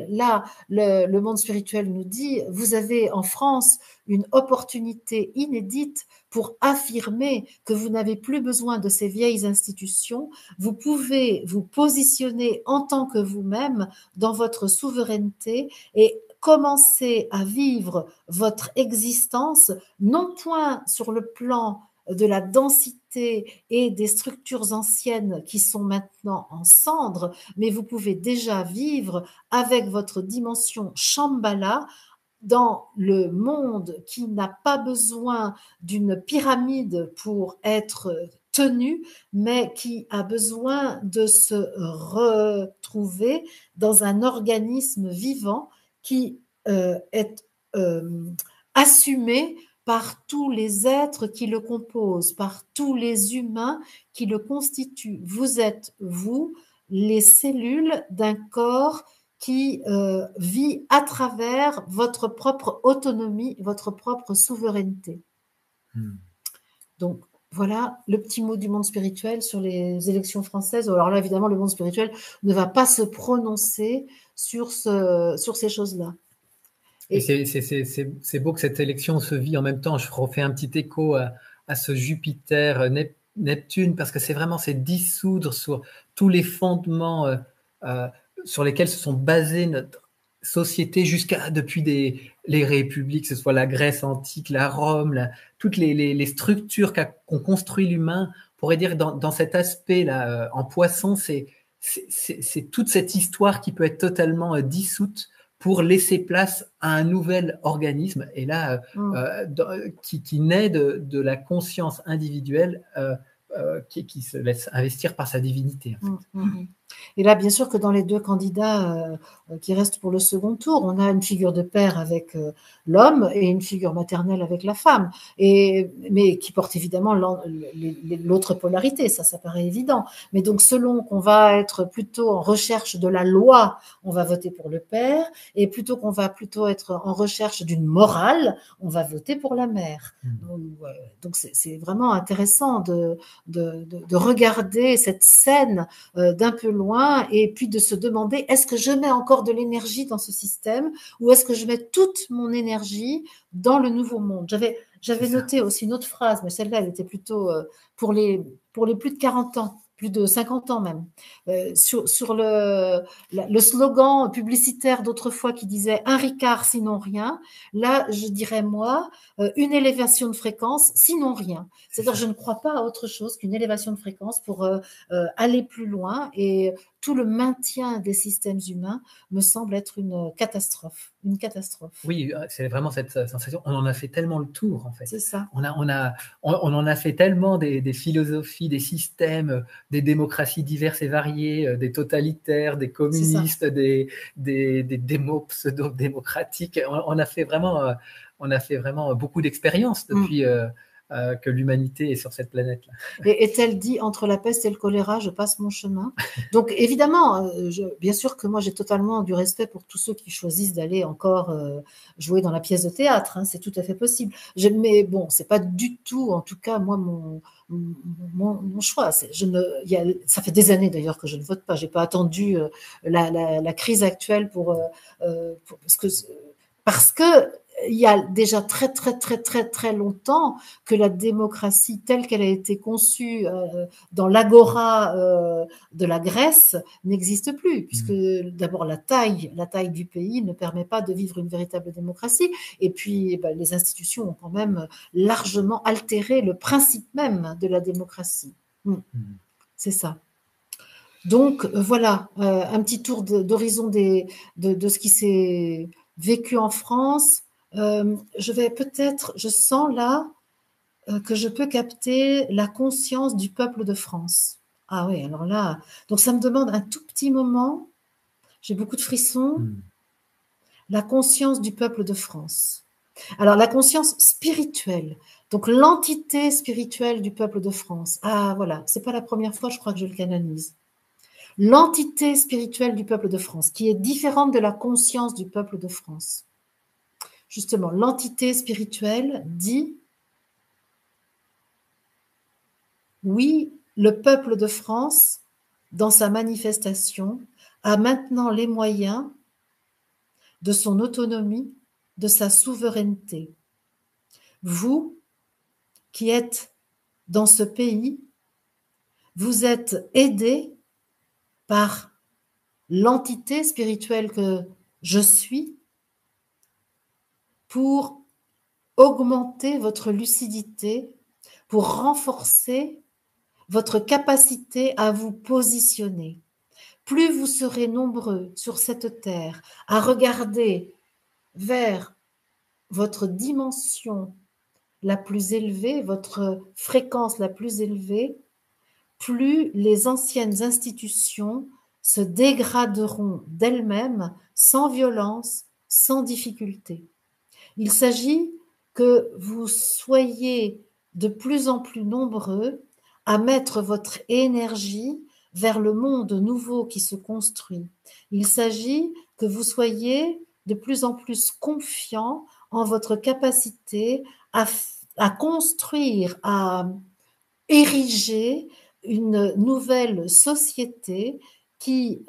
là, le monde spirituel nous dit, vous avez en France une opportunité inédite pour affirmer que vous n'avez plus besoin de ces vieilles institutions. Vous pouvez vous positionner en tant que vous-même dans votre souveraineté et commencer à vivre votre existence, non point sur le plan de la densité et des structures anciennes qui sont maintenant en cendres, mais vous pouvez déjà vivre avec votre dimension Shambhala dans le monde qui n'a pas besoin d'une pyramide pour être tenu, mais qui a besoin de se retrouver dans un organisme vivant qui est assumé par tous les êtres qui le composent, par tous les humains qui le constituent. Vous êtes, vous, les cellules d'un corps qui vit à travers votre propre autonomie, votre propre souveraineté. Donc, Voilà le petit mot du monde spirituel sur les élections françaises. Alors là, évidemment, le monde spirituel ne va pas se prononcer sur ces choses-là. Et Et c'est beau que cette élection se vit en même temps. Je refais un petit écho à ce Jupiter, Neptune, parce que c'est vraiment c'est dissoudre sur tous les fondements euh, sur lesquels se sont basées notre société jusqu'à depuis les républiques, que ce soit la Grèce antique, la Rome, toutes les structures qu'ont construit l'humain. On pourrait dire dans cet aspect-là, en poisson, c'est toute cette histoire qui peut être totalement dissoute pour laisser place à un nouvel organisme, et là, qui naît de la conscience individuelle qui se laisse investir par sa divinité. En fait. Et là, bien sûr que dans les deux candidats qui restent pour le second tour, on a une figure de père avec l'homme et une figure maternelle avec la femme, mais qui porte évidemment l'autre polarité, ça paraît évident. Mais donc, selon qu'on va être plutôt en recherche de la loi, on va voter pour le père, et plutôt qu'on va plutôt être en recherche d'une morale, on va voter pour la mère. Donc, c'est vraiment intéressant de regarder cette scène d'un peu loin et puis de se demander est-ce que je mets encore de l'énergie dans ce système ou est-ce que je mets toute mon énergie dans le nouveau monde. J'avais noté aussi une autre phrase, mais celle-là, elle était plutôt pour les plus de 40 ans, plus de 50 ans même, sur le slogan publicitaire d'autrefois qui disait « un Ricard, sinon rien ». Là, je dirais moi, une élévation de fréquence, sinon rien. C'est-à-dire, je ne crois pas à autre chose qu'une élévation de fréquence pour aller plus loin, et tout le maintien des systèmes humains me semble être une catastrophe. Une catastrophe. Oui, c'est vraiment cette sensation. On en a fait tellement le tour, en fait. C'est ça. On en a fait tellement des philosophies, des systèmes, des démocraties diverses et variées, des totalitaires, des communistes, des pseudo-démocratiques. On a fait vraiment beaucoup d'expériences depuis que l'humanité est sur cette planète-là. Et est-elle dit entre la peste et le choléra, je passe mon chemin. Donc évidemment, bien sûr que moi j'ai totalement du respect pour tous ceux qui choisissent d'aller encore jouer dans la pièce de théâtre, hein, c'est tout à fait possible. Mais bon, c'est pas du tout, en tout cas moi mon choix. Ça fait des années d'ailleurs que je ne vote pas. J'ai pas attendu la crise actuelle parce que il y a déjà très très très très très longtemps que la démocratie telle qu'elle a été conçue dans l'agora de la Grèce n'existe plus, puisque d'abord la taille du pays ne permet pas de vivre une véritable démocratie, et puis les institutions ont quand même largement altéré le principe même de la démocratie. C'est ça. Donc voilà, un petit tour d'horizon de ce qui s'est vécu en France. Je sens là que je peux capter la conscience du peuple de France. Ah oui, alors là, donc ça me demande un tout petit moment, j'ai beaucoup de frissons, la conscience du peuple de France. Alors la conscience spirituelle, donc l'entité spirituelle du peuple de France. Ah voilà, c'est pas la première fois, je crois que je le canalise. L'entité spirituelle du peuple de France, qui est différente de la conscience du peuple de France. Justement, l'entité spirituelle dit oui, le peuple de France, dans sa manifestation, a maintenant les moyens de son autonomie, de sa souveraineté. Vous, qui êtes dans ce pays, vous êtes aidés par l'entité spirituelle que je suis pour augmenter votre lucidité, pour renforcer votre capacité à vous positionner. Plus vous serez nombreux sur cette terre à regarder vers votre dimension la plus élevée, votre fréquence la plus élevée, plus les anciennes institutions se dégraderont d'elles-mêmes sans violence, sans difficulté. Il s'agit que vous soyez de plus en plus nombreux à mettre votre énergie vers le monde nouveau qui se construit. Il s'agit que vous soyez de plus en plus confiants en votre capacité à construire, à ériger une nouvelle société qui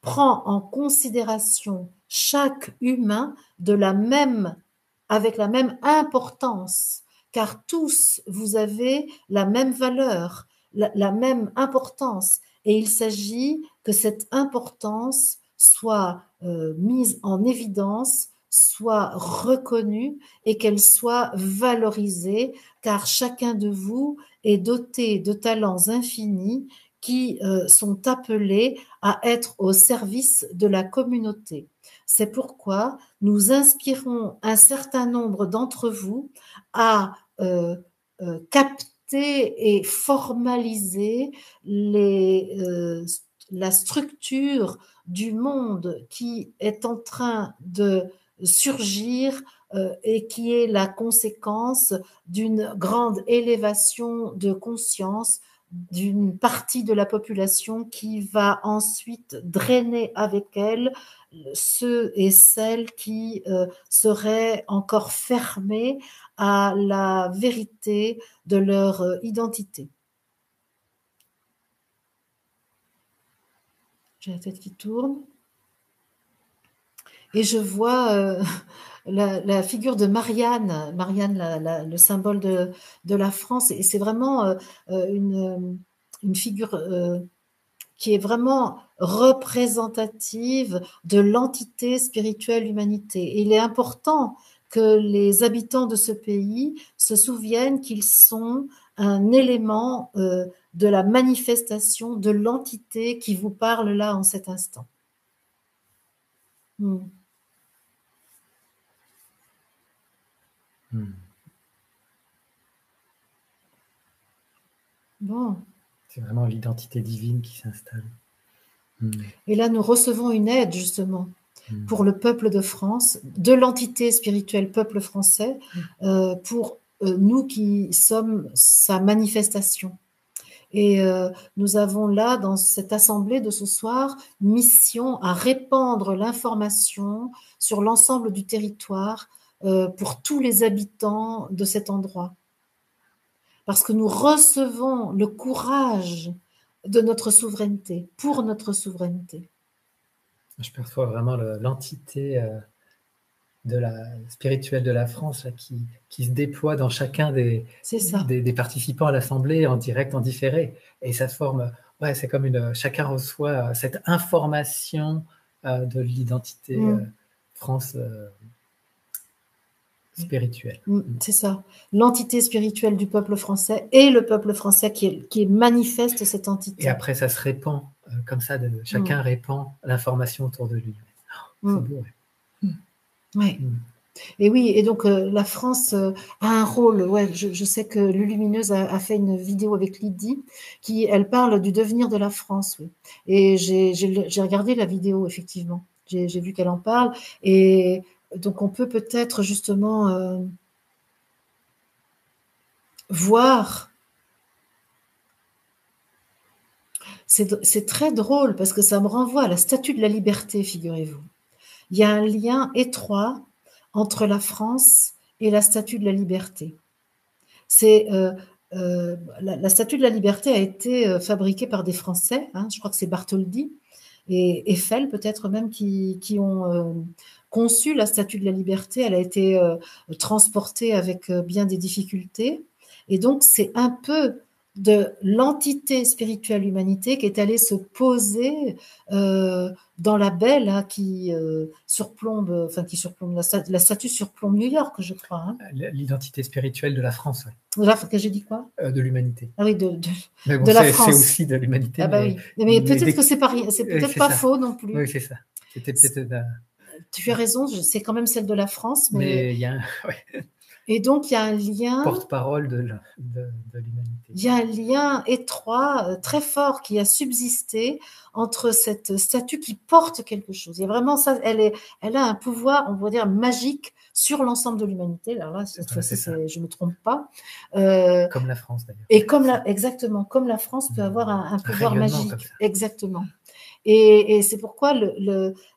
prend en considération chaque humain avec la même importance, car tous, vous avez la même valeur, la même importance, et il s'agit que cette importance soit mise en évidence, soit reconnue et qu'elle soit valorisée, car chacun de vous est doté de talents infinis qui sont appelés à être au service de la communauté. C'est pourquoi nous inspirons un certain nombre d'entre vous à capter et formaliser la structure du monde qui est en train de surgir et qui est la conséquence d'une grande élévation de conscience d'une partie de la population qui va ensuite drainer avec elle ceux et celles qui seraient encore fermés à la vérité de leur identité. J'ai la tête qui tourne. Et je vois la figure de Marianne, le symbole de la France. Et c'est vraiment une figure qui est vraiment représentative de l'entité spirituelle humanité. Et il est important que les habitants de ce pays se souviennent qu'ils sont un élément de la manifestation de l'entité qui vous parle là en cet instant. Bon. C'est vraiment l'identité divine qui s'installe. Et là, nous recevons une aide, justement, pour le peuple de France, de l'entité spirituelle peuple français, pour nous qui sommes sa manifestation. Et nous avons là, dans cette assemblée de ce soir, mission à répandre l'information sur l'ensemble du territoire pour tous les habitants de cet endroit. Parce que nous recevons le courage de notre souveraineté, pour notre souveraineté. Je perçois vraiment l'entité spirituelle de la France là, qui se déploie dans chacun des participants à l'Assemblée en direct, en différé. Et ça forme, c'est comme chacun reçoit cette information de l'identité France spirituelle. C'est ça. L'entité spirituelle du peuple français et le peuple français qui manifeste cette entité. Et après, ça se répand comme ça. Chacun répand l'information autour de lui. C'est beau. Oui. Et oui, et donc la France a un rôle. Ouais, je sais que Lulumineuse a fait une vidéo avec Lydie elle parle du devenir de la France. Oui. Et j'ai regardé la vidéo, effectivement. J'ai vu qu'elle en parle. Et donc on peut peut-être justement voir. C'est très drôle parce que ça me renvoie à la Statue de la Liberté, figurez-vous. Il y a un lien étroit entre la France et la Statue de la Liberté. La Statue de la Liberté a été fabriquée par des Français, je crois que c'est Bartholdi et Eiffel peut-être même qui ont conçu la Statue de la Liberté. Elle a été transportée avec bien des difficultés. Et donc, c'est un peu de l'entité spirituelle humanité qui est allée se poser dans la baie là, qui surplombe la statue surplombe New York, je crois. L'identité spirituelle de la France. Que j'ai dit quoi? De l'humanité. Ah oui, de la France. C'est aussi de l'humanité. Ah bah oui. Mais peut-être que c'est peut-être pas faux non plus. Oui, c'est ça. C'était peut-être. Tu as raison, c'est quand même celle de la France. Mais il y a Et donc, il y a un lien… Porte-parole de l'humanité. Il y a un lien étroit, très fort, qui a subsisté entre cette statue qui porte quelque chose. Il y a vraiment ça, elle a un pouvoir, on pourrait dire, magique sur l'ensemble de l'humanité. Alors là, cette fois-ci, je ne me trompe pas. Comme la France, d'ailleurs. Et exactement, comme la France peut avoir un pouvoir magique. Exactement. Et c'est pourquoi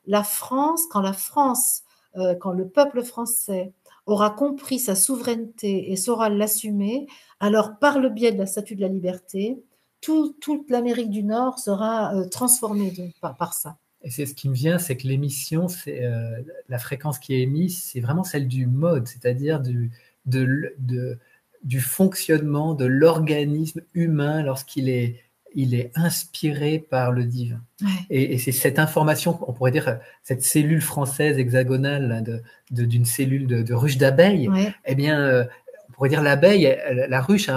la France, quand le peuple français aura compris sa souveraineté et saura l'assumer, alors par le biais de la Statue de la Liberté, toute l'Amérique du Nord sera transformée par ça. Et c'est ce qui me vient, c'est que l'émission, c'est la fréquence qui est émise, c'est vraiment celle du mode, c'est-à-dire du fonctionnement de l'organisme humain lorsqu'il est, il est inspiré par le divin. Ouais. Et c'est cette information, on pourrait dire, cette cellule française hexagonale là, d'une cellule de ruche d'abeilles, Ouais. eh bien, on pourrait dire l'abeille, la ruche a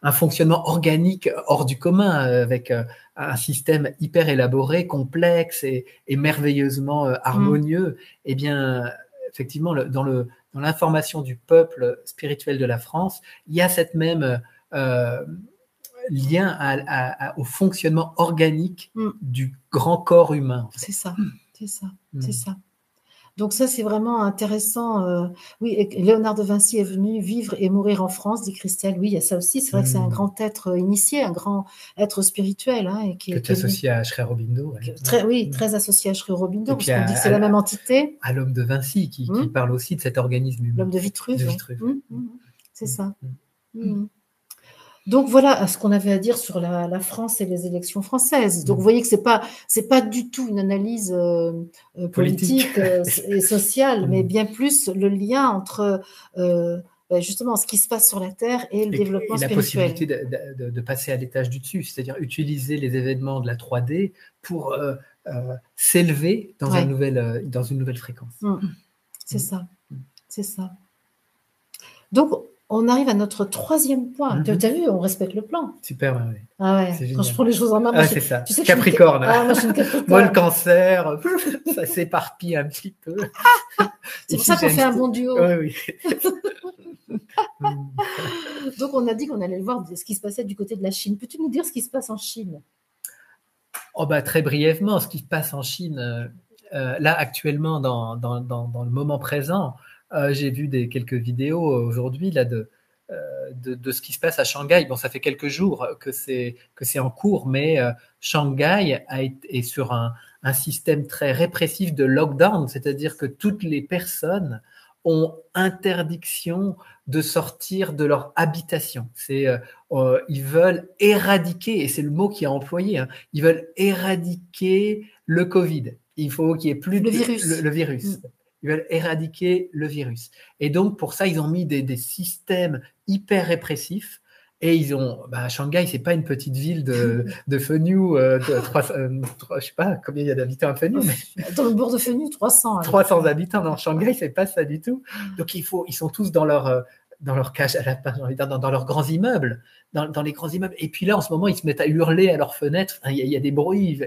un fonctionnement organique hors du commun, avec un système hyper élaboré, complexe et merveilleusement harmonieux. Eh bien, effectivement, dans l'information du peuple spirituel de la France, il y a cette même lien au fonctionnement organique du grand corps humain. En fait. C'est ça, c'est ça, c'est ça. Donc ça, c'est vraiment intéressant. Oui, et Léonard de Vinci est venu vivre et mourir en France, dit Christelle. Oui, il y a ça aussi. C'est vrai que c'est un grand être initié, un grand être spirituel. Hein, et que tu associes à Sri Aurobindo. Ouais. Oui, très associé à Sri Aurobindo, parce qu'on dit que c'est la même entité. À l'homme de Vinci, qui parle aussi de cet organisme humain. L'homme de Vitruve. C'est ça. Donc voilà ce qu'on avait à dire sur la France et les élections françaises. Donc vous voyez que c'est pas du tout une analyse politique et sociale, mais bien plus le lien entre justement ce qui se passe sur la Terre et le développement spirituel. Et la possibilité de passer à l'étage du dessus, c'est-à-dire utiliser les événements de la 3D pour s'élever dans une nouvelle fréquence. C'est ça, c'est ça. Donc on arrive à notre troisième point. Tu as vu, on respecte le plan. Super, oui. Ah ouais, quand je prends les choses en main, moi, c'est ça. Tu sais Capricorne. Moi, je suis une Capricorne. Moi, le Cancer, ça s'éparpille un petit peu. C'est pour ça qu'on fait un bon duo. Oui. Donc, on a dit qu'on allait voir ce qui se passait du côté de la Chine. Peux-tu nous dire ce qui se passe en Chine? Très brièvement, ce qui se passe en Chine, là, actuellement, dans le moment présent, j'ai vu quelques vidéos aujourd'hui là de ce qui se passe à Shanghai. Bon, ça fait quelques jours que c'est en cours, mais Shanghai est sur un système très répressif de lockdown, c'est-à-dire que toutes les personnes ont interdiction de sortir de leur habitation. Ils veulent éradiquer, et c'est le mot qui est employé, hein, ils veulent éradiquer le Covid. Il faut qu'il n'y ait plus le virus. Le virus. Ils veulent éradiquer le virus. Et donc, pour ça, ils ont mis des systèmes hyper répressifs. Et ils ont, Shanghai, c'est pas une petite ville de Fenyu, je sais pas combien il y a d'habitants à Fenyu. Dans le bourg de Fenyu, 300. 300 habitants. Dans Shanghai, c'est pas ça du tout. Donc, ils sont tous dans leur cage à lapin, j'ai envie de dire, dans leurs grands immeubles, dans les grands immeubles. Et puis là, en ce moment, ils se mettent à hurler à leurs fenêtres. Il y a des bruits.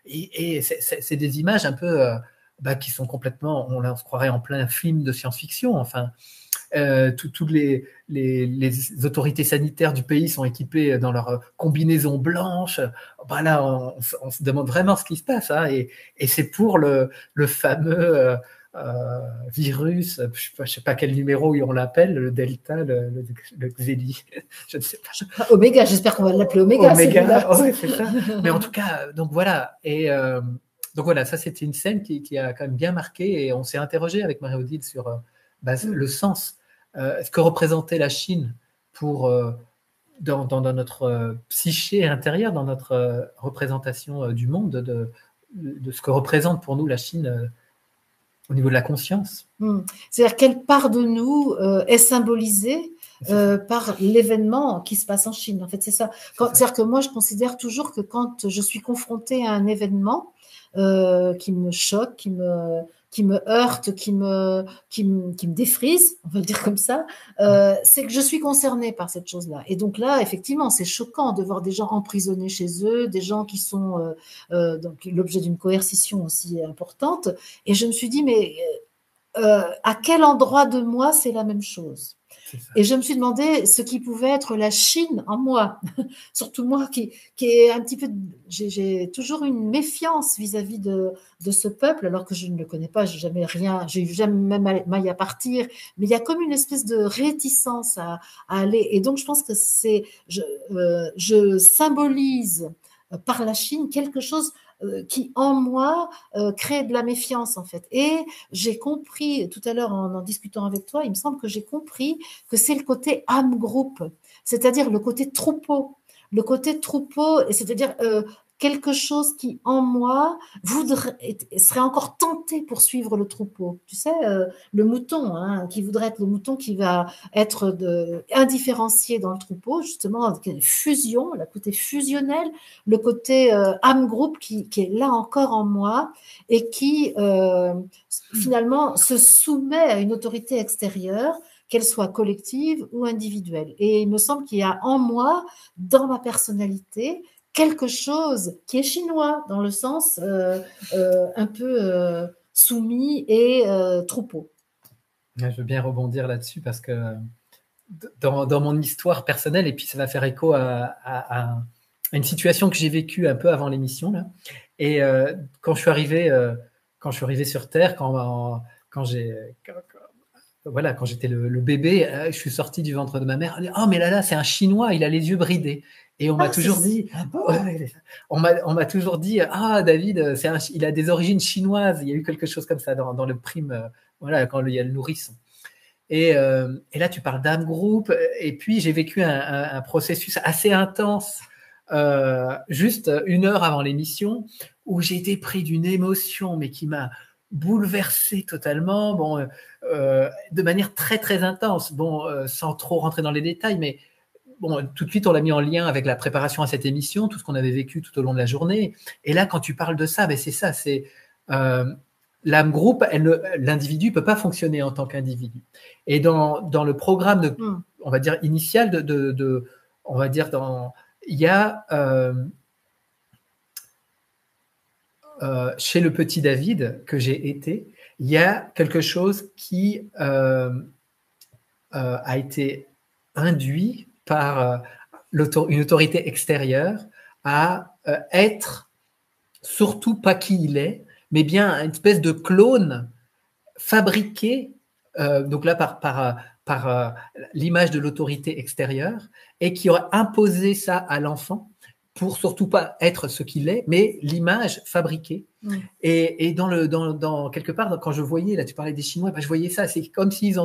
Et c'est des images un peu, qui sont complètement, on se croirait en plein film de science-fiction. Enfin, toutes les autorités sanitaires du pays sont équipées dans leur combinaison blanche. Là, on se demande vraiment ce qui se passe. Hein, et c'est pour le fameux virus, je ne sais pas quel numéro on l'appelle, le Delta, le Xeli. Je ne sais pas. Oméga, j'espère qu'on va l'appeler Oméga. C'est ça. Mais en tout cas, donc voilà. Et donc voilà, ça c'était une scène qui a quand même bien marqué, et on s'est interrogé avec Marie-Odile sur le sens, ce que représentait la Chine dans notre psyché intérieur, dans notre représentation du monde, de ce que représente pour nous la Chine au niveau de la conscience. C'est-à-dire quelle part de nous est symbolisée par l'événement qui se passe en Chine. En fait, c'est ça. C'est-à-dire que moi, je considère toujours que quand je suis confrontée à un événement qui me choque, qui me heurte, qui me défrise, on va le dire comme ça, c'est que je suis concernée par cette chose-là. Et donc là, effectivement, c'est choquant de voir des gens emprisonnés chez eux, des gens qui sont donc l'objet d'une coercition aussi importante. Et je me suis dit, mais à quel endroit de moi c'est la même chose? Et je me suis demandé ce qui pouvait être la Chine en moi, surtout moi qui est un petit peu, j'ai toujours une méfiance vis-à-vis de ce peuple, alors que je ne le connais pas, j'ai eu jamais maille à partir, mais il y a comme une espèce de réticence à aller. Et donc je pense que je symbolise par la Chine quelque chose qui, en moi, crée de la méfiance, en fait. Et j'ai compris, tout à l'heure, en discutant avec toi, il me semble que j'ai compris que c'est le côté âme groupe, c'est-à-dire le côté troupeau. Le côté troupeau, c'est-à-dire quelque chose qui, en moi, serait encore tenté pour suivre le troupeau. Tu sais, le mouton, hein, qui voudrait être le mouton qui va être indifférencié dans le troupeau, justement, fusion, le côté fusionnel, le côté âme groupe qui est là encore en moi et qui finalement se soumet à une autorité extérieure, qu'elle soit collective ou individuelle. Et il me semble qu'il y a en moi, dans ma personnalité, quelque chose qui est chinois, dans le sens un peu soumis et troupeau. Je veux bien rebondir là-dessus parce que dans mon histoire personnelle, et puis ça va faire écho à une situation que j'ai vécue un peu avant l'émission, là. Et quand je suis arrivé sur Terre, quand j'étais le bébé, je suis sorti du ventre de ma mère. Oh, mais là, c'est un Chinois, il a les yeux bridés. Et on m'a toujours dit, on m'a toujours dit, ah, David, il a des origines chinoises. Il y a eu quelque chose comme ça dans le prime, voilà, quand il y a le nourrisson. Et là, tu parles d'âme groupe. Et puis, j'ai vécu un processus assez intense, juste 1 heure avant l'émission, où j'ai été pris d'une émotion, mais qui m'a bouleversé totalement, bon, de manière très très intense, bon, sans trop rentrer dans les détails, mais bon, tout de suite on l'a mis en lien avec la préparation à cette émission, tout ce qu'on avait vécu tout au long de la journée. Et là, quand tu parles de ça, ben c'est ça, c'est l'âme groupe, l'individu ne peut pas fonctionner en tant qu'individu. Et dans le programme on va dire initial on va dire il y a chez le petit David que j'ai été, il y a quelque chose qui a été induit par une autorité extérieure à être surtout pas qui il est, mais bien une espèce de clone fabriqué, donc là par l'image de l'autorité extérieure, et qui aurait imposé ça à l'enfant pour surtout pas être ce qu'il est, mais l'image fabriquée. Et dans quelque part, quand je voyais, là tu parlais des Chinois, ben je voyais ça, c'est comme s'ils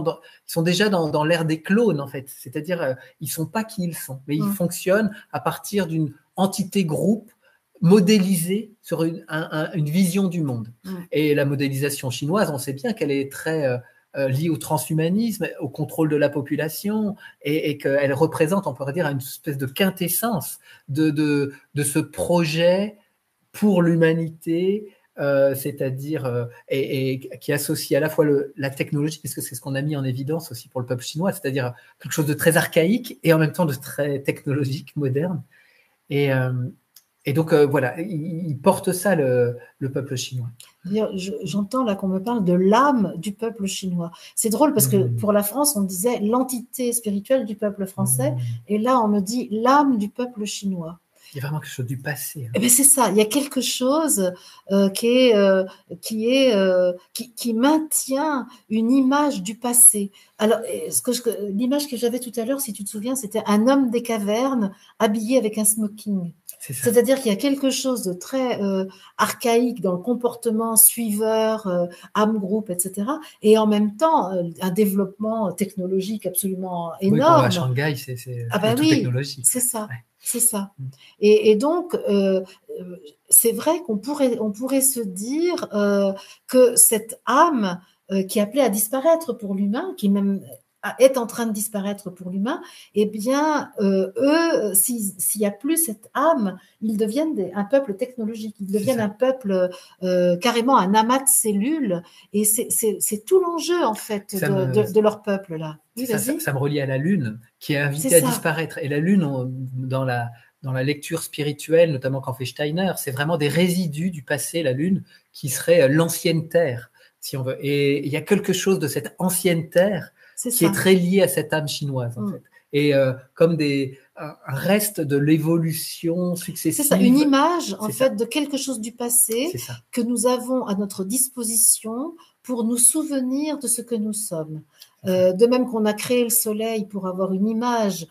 sont déjà dans l'ère des clones en fait, c'est-à-dire ils sont pas qui ils sont, mais ils fonctionnent à partir d'une entité groupe modélisée sur une vision du monde. Et la modélisation chinoise, on sait bien qu'elle est très liée au transhumanisme, au contrôle de la population, et qu'elle représente, on pourrait dire, une espèce de quintessence de ce projet pour l'humanité, c'est-à-dire et qui associe à la fois la technologie, parce que c'est ce qu'on a mis en évidence aussi pour le peuple chinois, c'est-à-dire quelque chose de très archaïque et en même temps de très technologique, moderne. Et donc, voilà, il porte ça, le peuple chinois. J'entends là qu'on me parle de l'âme du peuple chinois. C'est drôle parce que pour la France, on disait l'entité spirituelle du peuple français, et là, on me dit l'âme du peuple chinois. Il y a vraiment quelque chose du passé. Hein. Eh bien, c'est ça, il y a quelque chose qui maintient une image du passé. Alors, l'image que j'avais tout à l'heure, si tu te souviens, c'était un homme des cavernes habillé avec un smoking. C'est-à-dire qu'il y a quelque chose de très archaïque dans le comportement suiveur, âme groupe, etc. Et en même temps, un développement technologique absolument énorme. Oui, à Shanghai, c'est tout technologie. C'est ça. Ouais. C'est ça. Et donc, c'est vrai qu'on pourrait se dire que cette âme qui est appelée à disparaître pour l'humain, qui même est en train de disparaître pour l'humain, eh bien, eux, s'il n'y a plus cette âme, ils deviennent un peuple technologique, ils deviennent un peuple carrément un amas de cellules, et c'est tout l'enjeu, en fait, de leur peuple, là. Oui, ça me relie à la Lune, qui est invitée à disparaître. Et la Lune, dans la lecture spirituelle, notamment quand fait Steiner, c'est vraiment des résidus du passé, la Lune, qui serait l'ancienne Terre, si on veut. Et il y a quelque chose de cette ancienne Terre qui est très lié à cette âme chinoise, en fait. Et comme un reste de l'évolution successive. C'est ça, une image, en fait, de quelque chose du passé que nous avons à notre disposition pour nous souvenir de ce que nous sommes. De même qu'on a créé le soleil pour avoir une image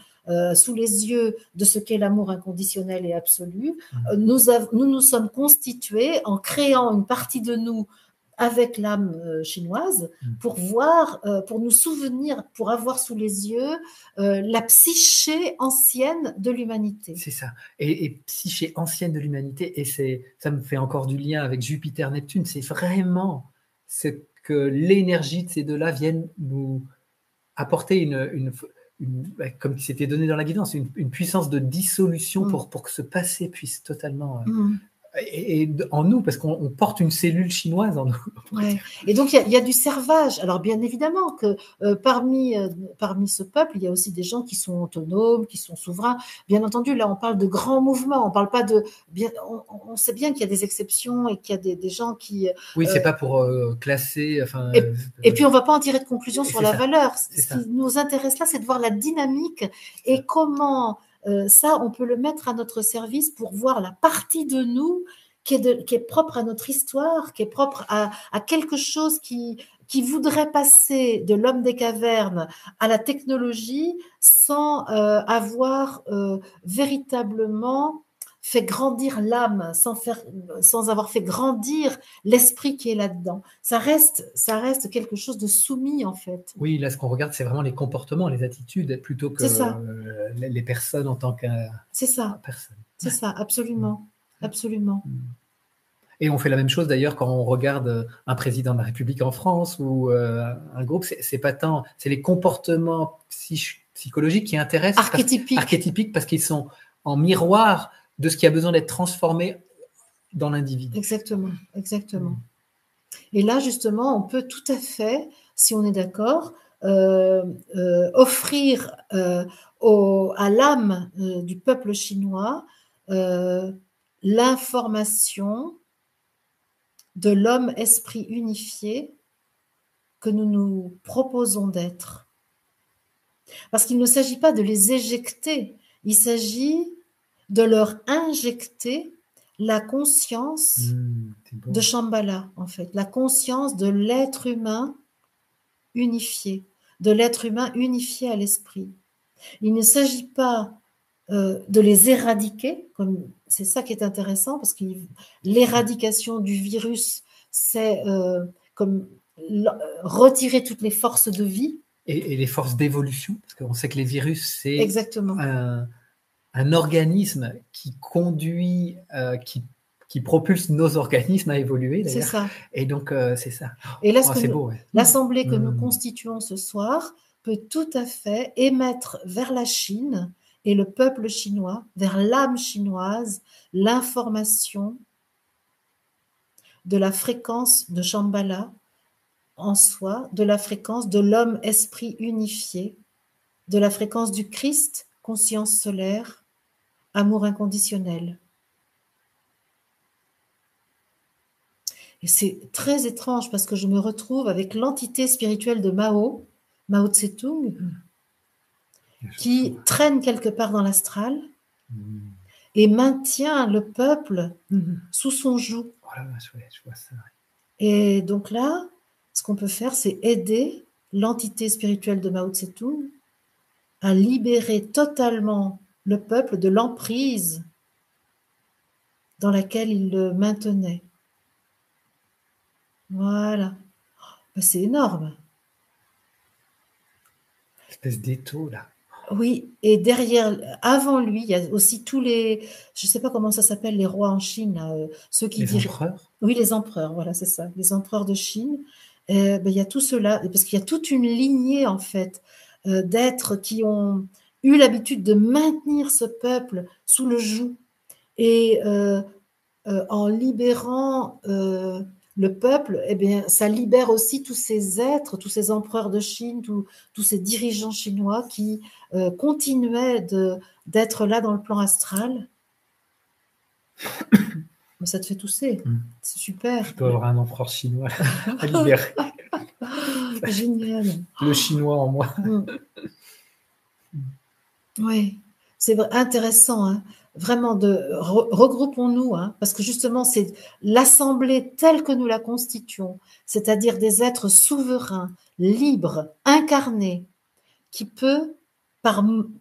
sous les yeux de ce qu'est l'amour inconditionnel et absolu, nous nous sommes constitués en créant une partie de nous avec l'âme chinoise pour voir, pour nous souvenir, pour avoir sous les yeux la psyché ancienne de l'humanité. C'est ça. Et psyché ancienne de l'humanité, et ça me fait encore du lien avec Jupiter-Neptune, c'est vraiment ce que l'énergie de ces deux-là viennent nous apporter comme c'était donné dans la guidance, une puissance de dissolution pour que ce passé puisse totalement... Et en nous, parce qu'on porte une cellule chinoise en nous. Ouais. Et donc, il y a du servage. Alors, bien évidemment que parmi ce peuple, il y a aussi des gens qui sont autonomes, qui sont souverains. Bien entendu, là, on parle de grands mouvements. On parle pas de... on sait bien qu'il y a des exceptions et qu'il y a des gens qui... Oui, c'est pas pour classer... Enfin, et puis, on va pas en tirer de conclusion sur la valeur. Ce ça. qui nous intéresse là, c'est de voir la dynamique et comment... ça, on peut le mettre à notre service pour voir la partie de nous qui est propre à notre histoire, qui est propre à quelque chose qui voudrait passer de l'homme des cavernes à la technologie sans avoir véritablement fait grandir l'âme, sans avoir fait grandir l'esprit qui est là-dedans. Ça reste quelque chose de soumis, en fait. Oui, là, ce qu'on regarde, c'est vraiment les comportements, les attitudes, plutôt que les personnes en tant que personnes. C'est ça, absolument. Absolument. Et on fait la même chose d'ailleurs quand on regarde un président de la République en France ou un groupe, c'est pas tant, c'est les comportements psychologiques qui intéressent, archétypiques, parce qu'ils sont en miroir de ce qui a besoin d'être transformé dans l'individu. Exactement, exactement. Et là, justement, on peut tout à fait, si on est d'accord, offrir à l'âme du peuple chinois l'information de l'homme-esprit unifié que nous nous proposons d'être. Parce qu'il ne s'agit pas de les éjecter, il s'agit de leur injecter la conscience de Shambhala, en fait, la conscience de l'être humain unifié, de l'être humain unifié à l'esprit. Il ne s'agit pas de les éradiquer, c'est ça qui est intéressant, parce que l'éradication du virus, c'est comme retirer toutes les forces de vie. Et les forces d'évolution, parce qu'on sait que les virus, c'est exactement un organisme qui conduit, qui propulse nos organismes à évoluer, d'ailleurs. C'est ça. Et donc, c'est ça. Et là, c'est beau. L'assemblée que nous constituons ce soir peut tout à fait émettre vers la Chine et le peuple chinois, vers l'âme chinoise, l'information de la fréquence de Shambhala en soi, de la fréquence de l'homme-esprit unifié, de la fréquence du Christ, conscience solaire, amour inconditionnel. Et c'est très étrange parce que je me retrouve avec l'entité spirituelle de Mao Tse-tung, qui traîne quelque part dans l'astral et maintient le peuple sous son joug. Voilà, je vois ça. Et donc là, ce qu'on peut faire, c'est aider l'entité spirituelle de Mao Tse-tung à libérer totalement le peuple de l'emprise dans laquelle il le maintenait. Voilà. Ben, c'est énorme. Espèce d'étau, là. Oui, et derrière, avant lui, il y a aussi tous les, je ne sais pas comment ça s'appelle, les rois en Chine, là, ceux qui dirigent. Les empereurs ? Oui, les empereurs, voilà, c'est ça, les empereurs de Chine. Ben, il y a tout cela, parce qu'il y a toute une lignée, en fait, d'êtres qui ont eu l'habitude de maintenir ce peuple sous le joug. Et en libérant le peuple, eh bien, ça libère aussi tous ces êtres, tous ces empereurs de Chine, tous ces dirigeants chinois qui continuaient d'être là dans le plan astral. Mais ça te fait tousser. C'est super. Je dois avoir un empereur chinois à libérer. Génial. Le chinois en moi. Oui, c'est intéressant, hein. Vraiment, regroupons-nous, hein, parce que justement, c'est l'assemblée telle que nous la constituons, c'est-à-dire des êtres souverains, libres, incarnés, qui peut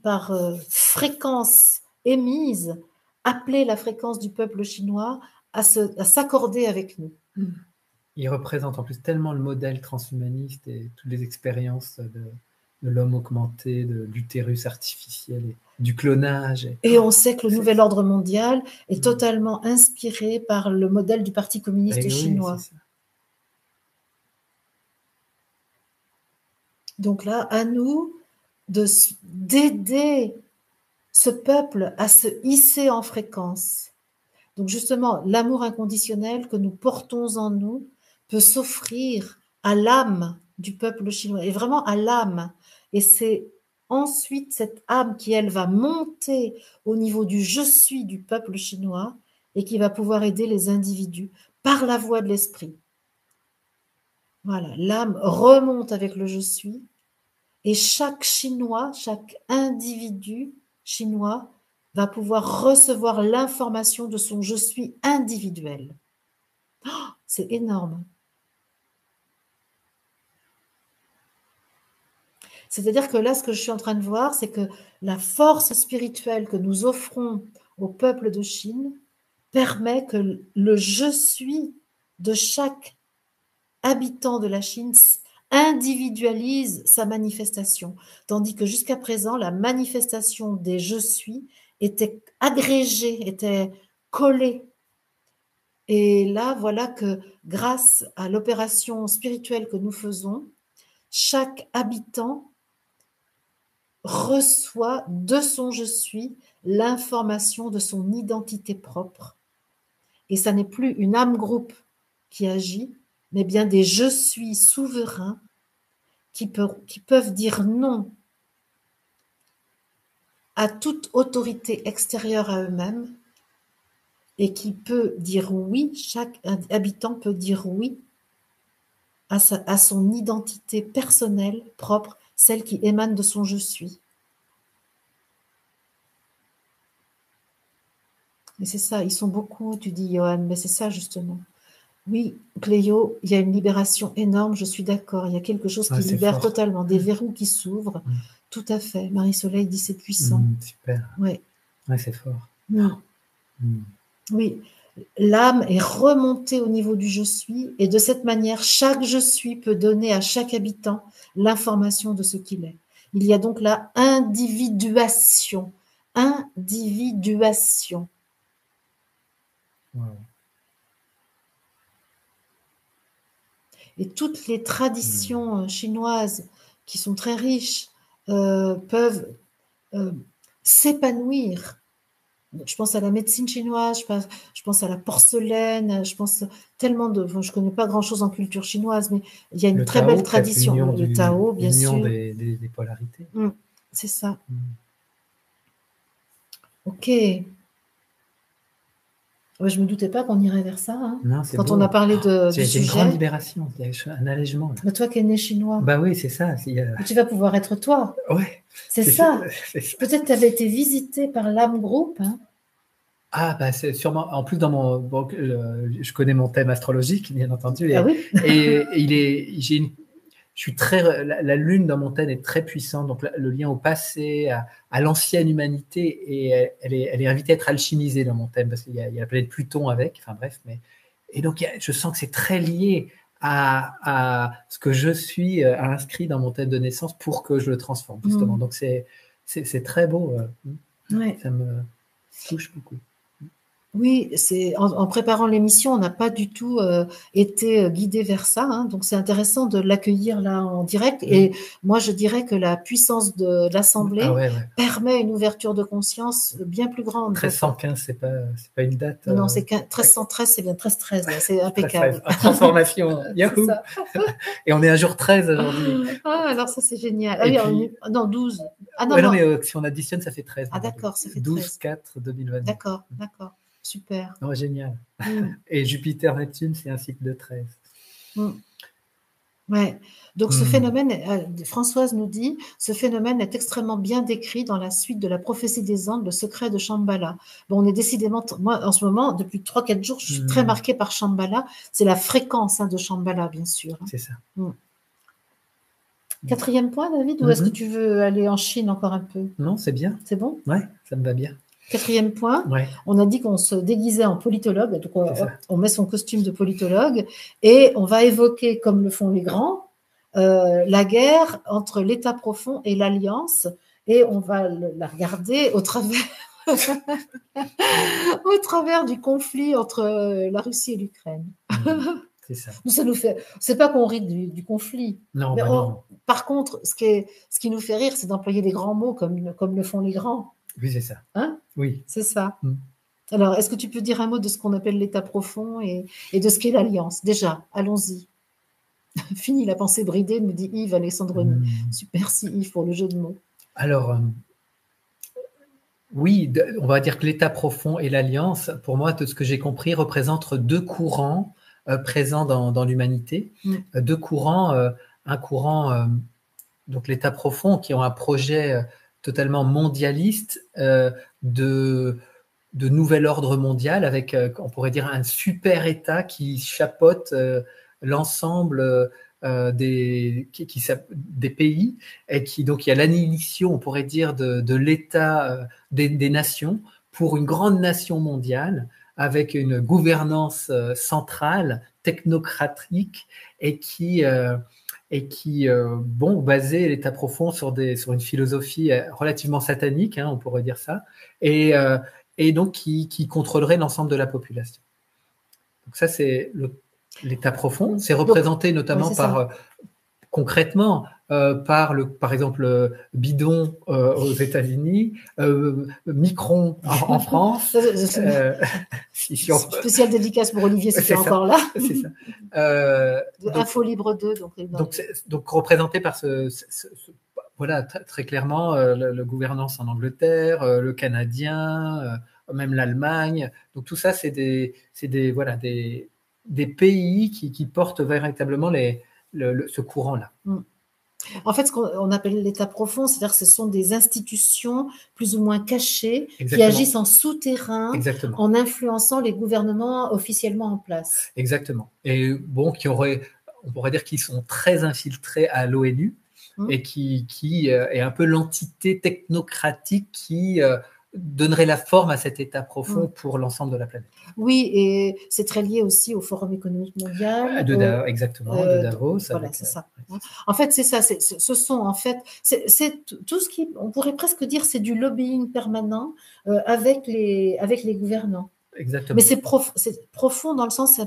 par fréquence émise, appeler la fréquence du peuple chinois à s'accorder avec nous. Il représente en plus tellement le modèle transhumaniste et toutes les expériences de l'homme augmenté, de l'utérus artificiel et du clonage. Et on sait que le nouvel ordre mondial est totalement inspiré par le modèle du Parti communiste chinois. Oui, donc là, à nous d'aider ce peuple à se hisser en fréquence. Donc justement, l'amour inconditionnel que nous portons en nous peut s'offrir à l'âme du peuple chinois, et vraiment à l'âme. Et c'est ensuite cette âme qui, elle, va monter au niveau du je suis du peuple chinois et qui va pouvoir aider les individus par la voie de l'esprit. Voilà, l'âme remonte avec le je suis, et chaque Chinois, chaque individu chinois va pouvoir recevoir l'information de son je suis individuel. Oh, c'est énorme. C'est-à-dire que là, ce que je suis en train de voir, c'est que la force spirituelle que nous offrons au peuple de Chine permet que le je suis de chaque habitant de la Chine individualise sa manifestation, tandis que jusqu'à présent, la manifestation des je suis était agrégée, était collée. Et là, voilà que grâce à l'opération spirituelle que nous faisons, chaque habitant reçoit de son je suis l'information de son identité propre. Et ça n'est plus une âme groupe qui agit, mais bien des je suis souverains qui peuvent dire non à toute autorité extérieure à eux-mêmes et qui peut dire oui, chaque habitant peut dire oui à son identité personnelle, propre, celle qui émane de son je suis. Et c'est ça, ils sont beaucoup, tu dis Johan, mais c'est ça justement. Oui, Cléo, il y a une libération énorme, je suis d'accord. Il y a quelque chose qui libère totalement, des verrous qui s'ouvrent. Tout à fait. Marie-Soleil dit c'est puissant. Super. Ouais. Ouais, c'est fort. Oui, l'âme est remontée au niveau du je suis, et de cette manière, chaque je suis peut donner à chaque habitant l'information de ce qu'il est. Il y a donc la individuation. Individuation. Wow. Et toutes les traditions chinoises qui sont très riches peuvent s'épanouir. Je pense à la médecine chinoise, je pense à la porcelaine, je pense tellement de... Bon, je ne connais pas grand-chose en culture chinoise, mais il y a une très belle tradition. Le Tao, bien sûr. Des polarités. C'est ça. Ok. Ouais, je ne me doutais pas qu'on irait vers ça. Hein. Non, quand on a parlé du sujet. C'est une grande libération, un allègement. Mais toi qui es né chinois. Bah oui, c'est ça. Tu vas pouvoir être toi. Ouais. C'est ça. Peut-être que tu avais été visité par l'âme groupe. Hein. Ah, bah c'est sûrement. En plus, je connais mon thème astrologique, bien entendu. Ah oui. Je suis la lune dans mon thème est très puissante, donc le lien au passé, à l'ancienne humanité, et elle est invitée à être alchimisée dans mon thème, parce qu'il y a la planète Pluton avec, enfin bref, et donc je sens que c'est très lié à ce que je suis inscrit dans mon thème de naissance pour que je le transforme, justement. Donc c'est très beau, ouais. Ça me touche beaucoup. Oui, en préparant l'émission, on n'a pas du tout été guidé vers ça, hein, donc c'est intéressant de l'accueillir là en direct. Et moi, je dirais que la puissance de l'Assemblée permet une ouverture de conscience bien plus grande. 1315, c'est pas une date. Non, c'est 1313, c'est bien 1313, c'est impeccable. Transformation, Yahoo. Et on est à jour 13 aujourd'hui. Ah, alors ça c'est génial. Ah, oui, non, 12. Ah non, mais si on additionne, ça fait 13. Ah d'accord, ça fait 12, 4, 2020. D'accord. Super. Oh, génial. Et Jupiter-Neptune, c'est un cycle de 13. Ouais. Donc ce phénomène, Françoise nous dit, ce phénomène est extrêmement bien décrit dans la suite de la prophétie des Andes, le secret de Shambhala. Bon, on est décidément, moi en ce moment, depuis 3-4 jours, je suis très marquée par Shambhala. C'est la fréquence de Shambhala, bien sûr. C'est ça. Quatrième point, David, ou est-ce que tu veux aller en Chine encore un peu? Non, c'est bien. C'est bon? Ouais, ça me va bien. Quatrième point, Ouais, on a dit qu'on se déguisait en politologue, donc c'est ça. on met son costume de politologue et on va évoquer, comme le font les grands, la guerre entre l'État profond et l'Alliance, et on va la regarder au travers, au travers du conflit entre la Russie et l'Ukraine. C'est ça. Nous, ça nous fait, c'est pas qu'on rit du conflit, Non, mais bah non. par contre, ce qui nous fait rire, c'est d'employer des grands mots comme le font les grands. Oui, c'est ça. Hein? Oui. C'est ça. Mm. Alors, est-ce que tu peux dire un mot de ce qu'on appelle l'État profond et de ce qu'est l'Alliance? Déjà, allons-y. Fini la pensée bridée, nous dit Yves Alexandre. Merci Yves pour le jeu de mots. Alors, oui, on va dire que l'État profond et l'Alliance, pour moi, de ce que j'ai compris, représentent deux courants présents dans l'humanité. Deux courants, un courant, donc l'État profond, qui ont un projet totalement mondialiste de nouvel ordre mondial, avec, on pourrait dire, un super État qui chapeaute l'ensemble des pays, et qui, donc, il y a l'annihilation, on pourrait dire, de l'État des nations pour une grande nation mondiale avec une gouvernance centrale, technocratique, et qui basait l'État profond sur une philosophie relativement satanique, on pourrait dire ça, et donc qui contrôlerait l'ensemble de la population. Donc ça, c'est l'État profond. C'est représenté notamment concrètement par exemple Bidon aux États-Unis, Micron en France. Spéciale dédicace pour Olivier, si tu es encore là. C'est ça. Info Libre 2. Donc représenté par voilà, très clairement le gouvernance en Angleterre, le canadien, même l'Allemagne. Donc tout ça, c'est des pays qui portent véritablement ce courant-là. En fait, ce qu'on appelle l'État profond, c'est-à-dire que ce sont des institutions plus ou moins cachées qui agissent en souterrain, en influençant les gouvernements officiellement en place. Exactement. Et bon, on pourrait dire qu'ils sont très infiltrés à l'ONU, et qui est un peu l'entité technocratique qui donnerait la forme à cet État profond pour l'ensemble de la planète. Oui, et c'est très lié aussi au Forum économique mondial. Exactement, de Davos. Voilà, c'est ça. En fait, c'est ça. Ce sont en fait, c'est tout ce qui, on pourrait presque dire, c'est du lobbying permanent avec les gouvernants. Exactement. Mais c'est profond dans le sens,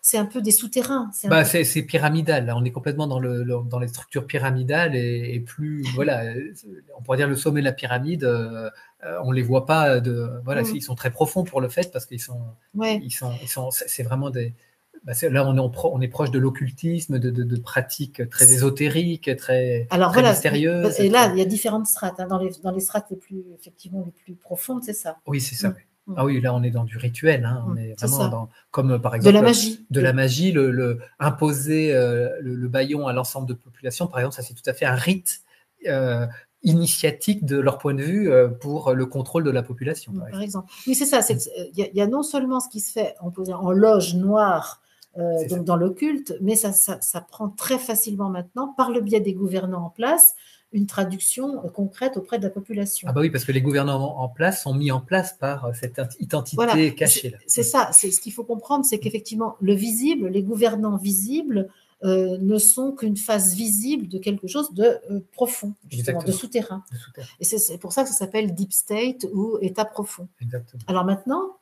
c'est un peu des souterrains. C'est pyramidal. Là, on est complètement dans les structures pyramidales, et plus, voilà, on pourrait dire le sommet de la pyramide. On les voit pas ils sont très profonds pour le fait, parce qu'ils sont, c'est vraiment des. Là, on est proche de l'occultisme, de pratiques très ésotériques, très mystérieuses. Et là, il y a différentes strates. Dans les strates effectivement les plus profondes, c'est ça. Oui, c'est ça. Ah oui, là, on est dans du rituel. On est vraiment comme par exemple de la magie. De la magie, imposer le bâillon à l'ensemble de la population, par exemple, ça, c'est tout à fait un rite initiatique de leur point de vue pour le contrôle de la population. Par exemple. Oui, c'est ça. Il y a non seulement ce qui se fait en loge noire, donc dans l'occulte, mais ça prend très facilement maintenant, par le biais des gouvernants en place, une traduction concrète auprès de la population. Ah bah oui, parce que les gouvernements en place sont mis en place par cette identité cachée. C'est ça. C'est ce qu'il faut comprendre, c'est qu'effectivement, le visible, les gouvernants visibles ne sont qu'une face visible de quelque chose de profond, justement, de souterrain. Et c'est pour ça que ça s'appelle Deep State ou État profond. Exactement. Alors maintenant,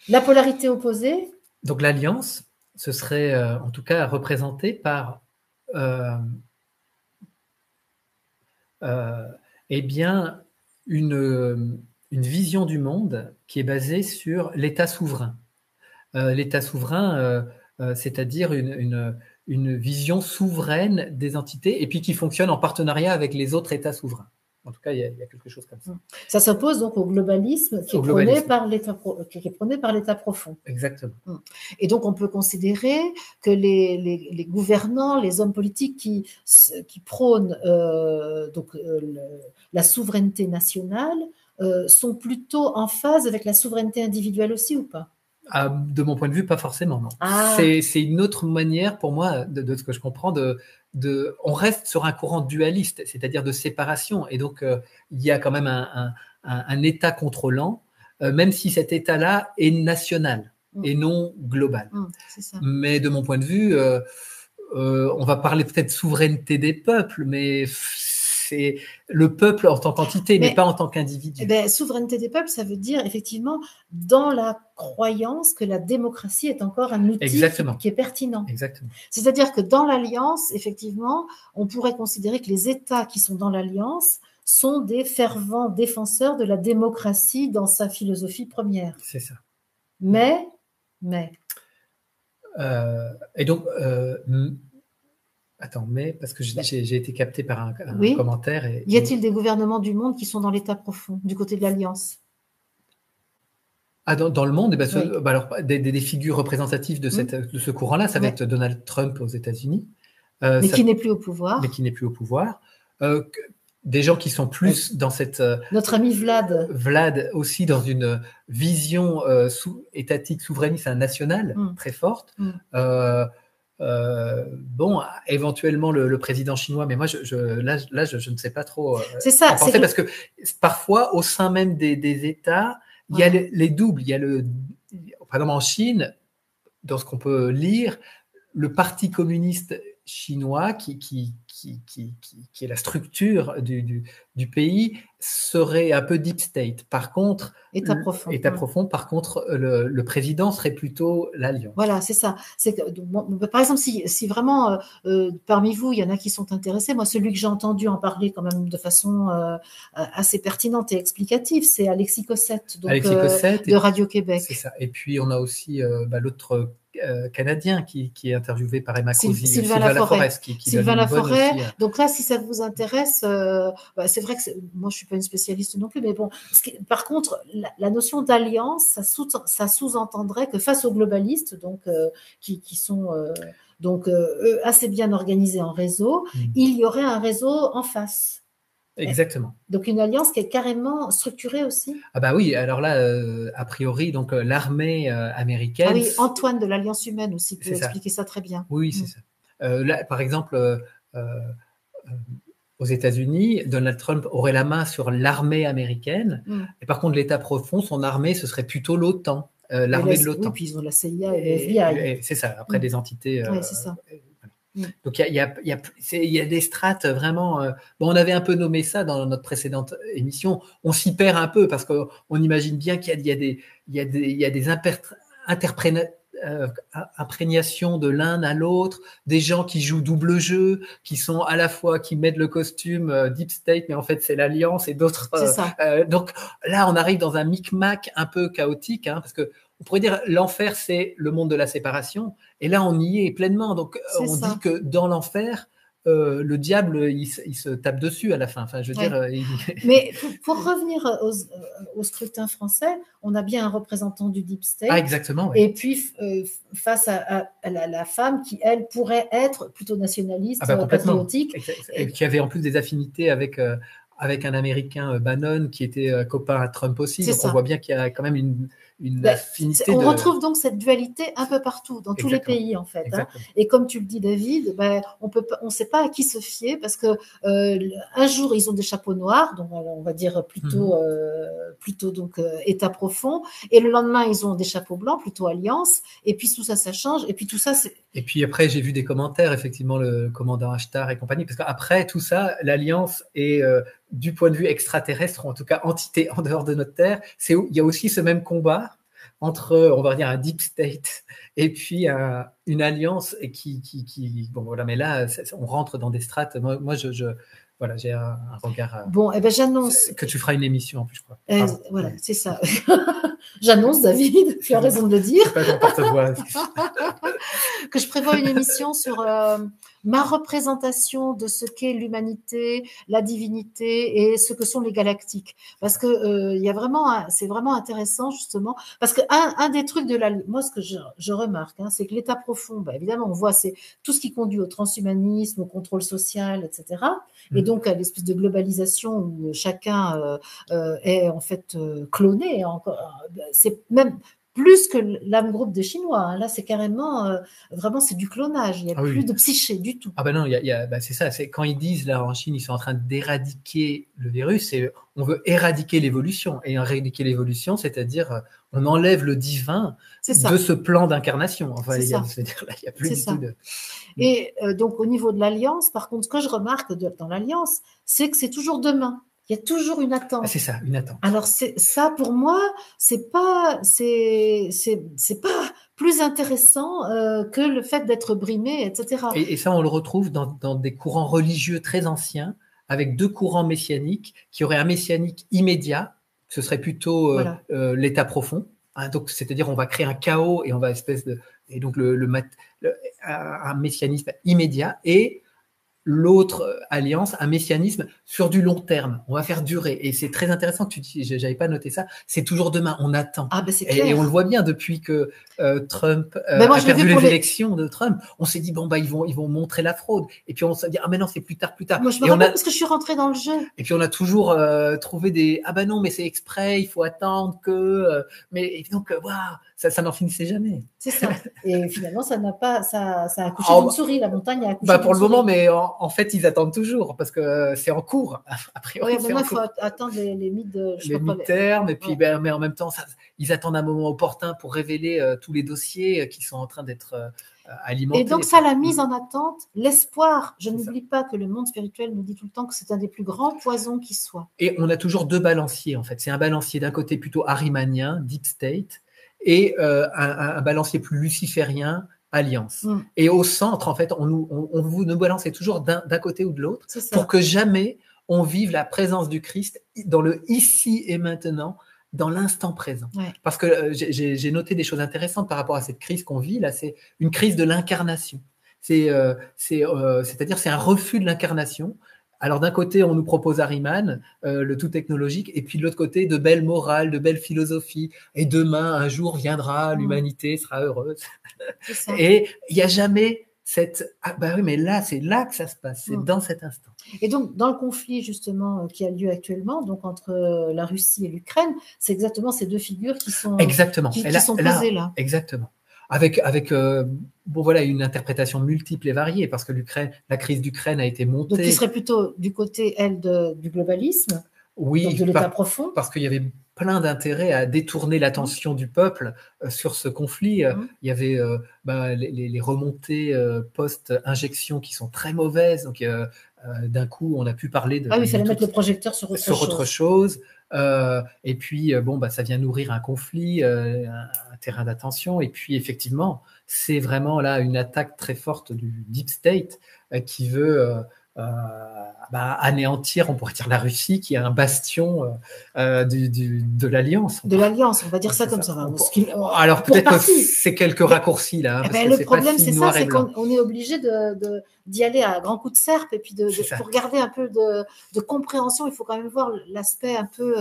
la polarité opposée. Donc l'alliance, ce serait en tout cas représenté par une vision du monde qui est basée sur l'État souverain. L'État souverain, c'est-à-dire une vision souveraine des entités, et puis qui fonctionne en partenariat avec les autres États souverains. En tout cas, il y a quelque chose comme ça. Ça s'oppose donc au globalisme qui est prôné par l'État profond. Exactement. Et donc, on peut considérer que les gouvernants, les hommes politiques qui prônent la souveraineté nationale sont plutôt en phase avec la souveraineté individuelle aussi, ou pas? De mon point de vue, pas forcément, non. Ah. C'est une autre manière, pour moi, de ce que je comprends, on reste sur un courant dualiste, c'est-à-dire de séparation. Et donc, il y a quand même un État contrôlant, même si cet État-là est national et non global. C'est ça. Mais de mon point de vue, on va parler peut-être souveraineté des peuples, mais c'est le peuple en tant qu'entité, mais pas en tant qu'individu. Souveraineté des peuples, ça veut dire effectivement dans la croyance que la démocratie est encore un outil qui est pertinent. Exactement. C'est-à-dire que dans l'Alliance, effectivement, on pourrait considérer que les États qui sont dans l'Alliance sont des fervents défenseurs de la démocratie dans sa philosophie première. C'est ça. Mais et donc, attends, parce que j'ai été capté par un commentaire. Y a-t-il des gouvernements du monde qui sont dans l'état profond, du côté de l'Alliance? Dans le monde, alors, des figures représentatives de ce courant-là, ça va être Donald Trump aux États-Unis. Mais qui n'est plus au pouvoir. Des gens qui sont plus dans cette... Notre ami Vlad. Vlad aussi dans une vision étatique, souverainiste, nationale, très forte. Éventuellement le président chinois, mais moi, je ne sais pas trop c'est ça, penser, parce que parfois, au sein même des États, il y a les doubles. Il y a par exemple, en Chine, dans ce qu'on peut lire, le Parti communiste chinois, qui est la structure du pays, serait un peu deep state. Par contre, État profond. Par contre, le président serait plutôt l'Alliance. Voilà, c'est ça. Par exemple, si vraiment parmi vous, il y en a qui sont intéressés, moi, celui que j'ai entendu en parler quand même de façon assez pertinente et explicative, c'est Alexis Cossette, de Radio-Québec. C'est ça. Et puis, on a aussi l'autre canadien qui est interviewé par Emma Crozy, Sylvain Laforêt. Sylvain Laforêt. Donc là, si ça vous intéresse, c'est vrai que moi, je suis pas une spécialiste non plus, mais bon. Par contre, la notion d'alliance, ça sous-entendrait que face aux globalistes, donc qui sont eux assez bien organisés en réseau, il y aurait un réseau en face. Exactement. Donc une alliance qui est carrément structurée aussi. Ah bah oui, alors là, a priori, donc l'armée américaine. Ah oui, Antoine de l'Alliance humaine aussi peut expliquer ça très bien. Oui, c'est ça. Là, par exemple, aux États-Unis, Donald Trump aurait la main sur l'armée américaine, et par contre, l'État profond, son armée, ce serait plutôt l'OTAN, l'armée de l'OTAN. Oui, puis ils ont la CIA et le FBI. C'est ça. Après, des entités. Oui, c'est ça. Donc, il y a des strates vraiment. On avait un peu nommé ça dans notre précédente émission. On s'y perd un peu parce qu'on imagine bien qu'il y a des imprégnations de l'un à l'autre, des gens qui jouent double jeu, qui sont à la fois qui mettent le costume Deep State, mais en fait c'est l'Alliance, et d'autres. Donc là, on arrive dans un micmac un peu chaotique, parce que on pourrait dire l'enfer, c'est le monde de la séparation, et là on y est pleinement. Donc on dit que dans l'enfer, le diable, il se tape dessus à la fin. Enfin, je veux dire. Mais pour revenir au scrutin français, on a bien un représentant du Deep State. Ah, exactement. Oui. Et puis face à la femme qui, elle, pourrait être plutôt nationaliste, patriotique. Et qui avait en plus des affinités avec un Américain, Bannon, qui était copain à Trump aussi. Donc on voit bien qu'il y a quand même une affinité. On retrouve donc cette dualité un peu partout, dans tous les pays en fait. Et comme tu le dis, David, on ne sait pas à qui se fier, parce que un jour ils ont des chapeaux noirs, donc on va dire plutôt donc État profond, et le lendemain ils ont des chapeaux blancs, plutôt Alliance, et puis tout ça change, et puis tout ça c'est. Et puis après, j'ai vu des commentaires, effectivement, le commandant Ashtar et compagnie, parce qu'après tout ça, l'Alliance est, du point de vue extraterrestre, ou en tout cas entité en dehors de notre Terre, il y a aussi ce même combat entre, on va dire, un deep state et puis une alliance qui bon voilà, mais là, on rentre dans des strates. Moi, voilà, j'ai un regard. Bon, j'annonce que tu feras une émission en plus, je crois. Voilà, c'est ça. J'annonce, David, tu as raison de le dire. C'est pas ton porte-voix. Que je prévois une émission sur ma représentation de ce qu'est l'humanité, la divinité et ce que sont les galactiques. Parce que c'est vraiment intéressant justement. Parce que un des trucs moi, ce que je remarque, c'est que l'état profond, évidemment, on voit, c'est tout ce qui conduit au transhumanisme, au contrôle social, etc. Et donc à l'espèce de globalisation où chacun est en fait cloné. C'est même plus que l'âme groupe des Chinois. Hein. Là, c'est carrément, vraiment, c'est du clonage. Il n'y a plus de psyché du tout. Ah ben non, c'est ça. C'est quand ils disent là en Chine, ils sont en train d'éradiquer le virus. On veut éradiquer l'évolution. Et éradiquer l'évolution, c'est-à-dire on enlève le divin de ce plan d'incarnation. Enfin, il y a plus du tout de. Et donc au niveau de l'alliance, par contre, ce que je remarque dans l'alliance, c'est que c'est toujours demain. Il y a toujours une attente. Ah, c'est ça, une attente. Alors ça, pour moi, c'est pas plus intéressant que le fait d'être brimé, etc. Et ça, on le retrouve dans des courants religieux très anciens, avec 2 courants messianiques qui auraient un messianique immédiat, ce serait plutôt l'état profond. Hein, donc, c'est-à-dire, on va créer un chaos et on va et donc un messianisme immédiat, et l'autre alliance, un messianisme sur du long terme. On va faire durer. Et c'est très intéressant que tu dis, j'avais pas noté ça, c'est toujours demain, on attend. Ah ben c'est clair. Et on le voit bien depuis que Trump a perdu les élections de Trump. On s'est dit, bon, bah, ils vont montrer la fraude. Et puis on s'est dit, ah mais non, c'est plus tard. Moi, je me rappelle parce que je suis rentrée dans le jeu. Et puis on a toujours trouvé ah ben non, mais c'est exprès, il faut attendre que... mais donc, waouh, ça n'en finissait jamais. C'est ça. Et finalement, ça a accouché d'une souris, la montagne a accouché pour le moment, mais en fait, ils attendent toujours parce que c'est en cours. A priori, maintenant, il faut attendre les midterms, et puis, mais en même temps, ils attendent un moment opportun pour révéler tous les dossiers qui sont en train d'être alimentés. Et donc, ça, la mise en attente, l'espoir. Je n'oublie pas que le monde spirituel nous dit tout le temps que c'est un des plus grands poisons qui soit. Et on a toujours 2 balanciers, en fait. C'est un balancier d'un côté plutôt arimanien, Deep State, et un balancier plus luciférien, Alliance. Et au centre, en fait, on nous balançait toujours d'un côté ou de l'autre pour que jamais on vive la présence du Christ dans le ici et maintenant, dans l'instant présent. Ouais. Parce que j'ai noté des choses intéressantes par rapport à cette crise qu'on vit. Là, c'est une crise de l'incarnation. C'est-à-dire, c'est un refus de l'incarnation. Alors d'un côté, on nous propose Ahriman, le tout technologique, et puis de l'autre côté, de belles morales, de belles philosophies. Et demain, un jour viendra, l'humanité sera heureuse. Et il n'y a jamais cette... Ah bah oui, mais là, c'est là que ça se passe, c'est dans cet instant. Et donc, dans le conflit, justement, qui a lieu actuellement, donc entre la Russie et l'Ukraine, c'est exactement ces 2 figures qui sont, sont posées là. Exactement. Avec une interprétation multiple et variée, parce que la crise d'Ukraine a été montée. Donc, qui serait plutôt du côté, du globalisme, donc de l'état profond. Parce qu'il y avait plein d'intérêts à détourner l'attention du peuple sur ce conflit. Il y avait les remontées post-injection qui sont très mauvaises. Donc, d'un coup, on a pu parler de... Ah oui, il fallait mettre le projecteur sur autre chose. Et puis, ça vient nourrir un conflit, un terrain d'attention. Et puis, effectivement, c'est vraiment là une attaque très forte du Deep State qui veut anéantir, on pourrait dire, la Russie, qui est un bastion de l'Alliance. De l'Alliance, on va dire ça comme ça. Alors, peut-être que c'est quelques raccourcis là. Hein, le problème, c'est ça, c'est qu'on est obligé d'y aller à grands coups de serpe, et puis pour garder un peu de compréhension, il faut quand même voir l'aspect un peu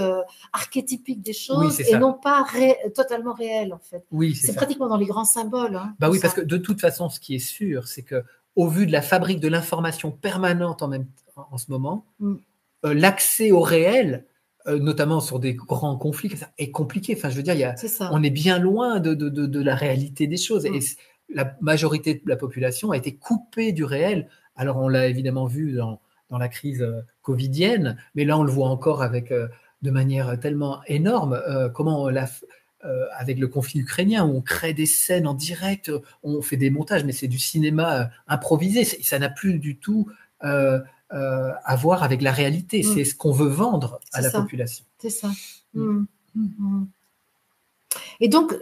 archétypique des choses, et non pas totalement réel, en fait. Oui, c'est pratiquement dans les grands symboles. Hein, oui, parce que de toute façon, ce qui est sûr, c'est que au vu de la fabrique de l'information permanente en ce moment, l'accès au réel, notamment sur des grands conflits, est compliqué. Enfin, je veux dire, on est bien loin de la réalité des choses. Et la majorité de la population a été coupée du réel. Alors, on l'a évidemment vu dans la crise covidienne, mais là, on le voit encore de manière tellement énorme, comment avec le conflit ukrainien, où on crée des scènes en direct, on fait des montages, mais c'est du cinéma improvisé. Ça n'a plus du tout à voir avec la réalité. C'est ce qu'on veut vendre à la population. C'est ça. Et donc,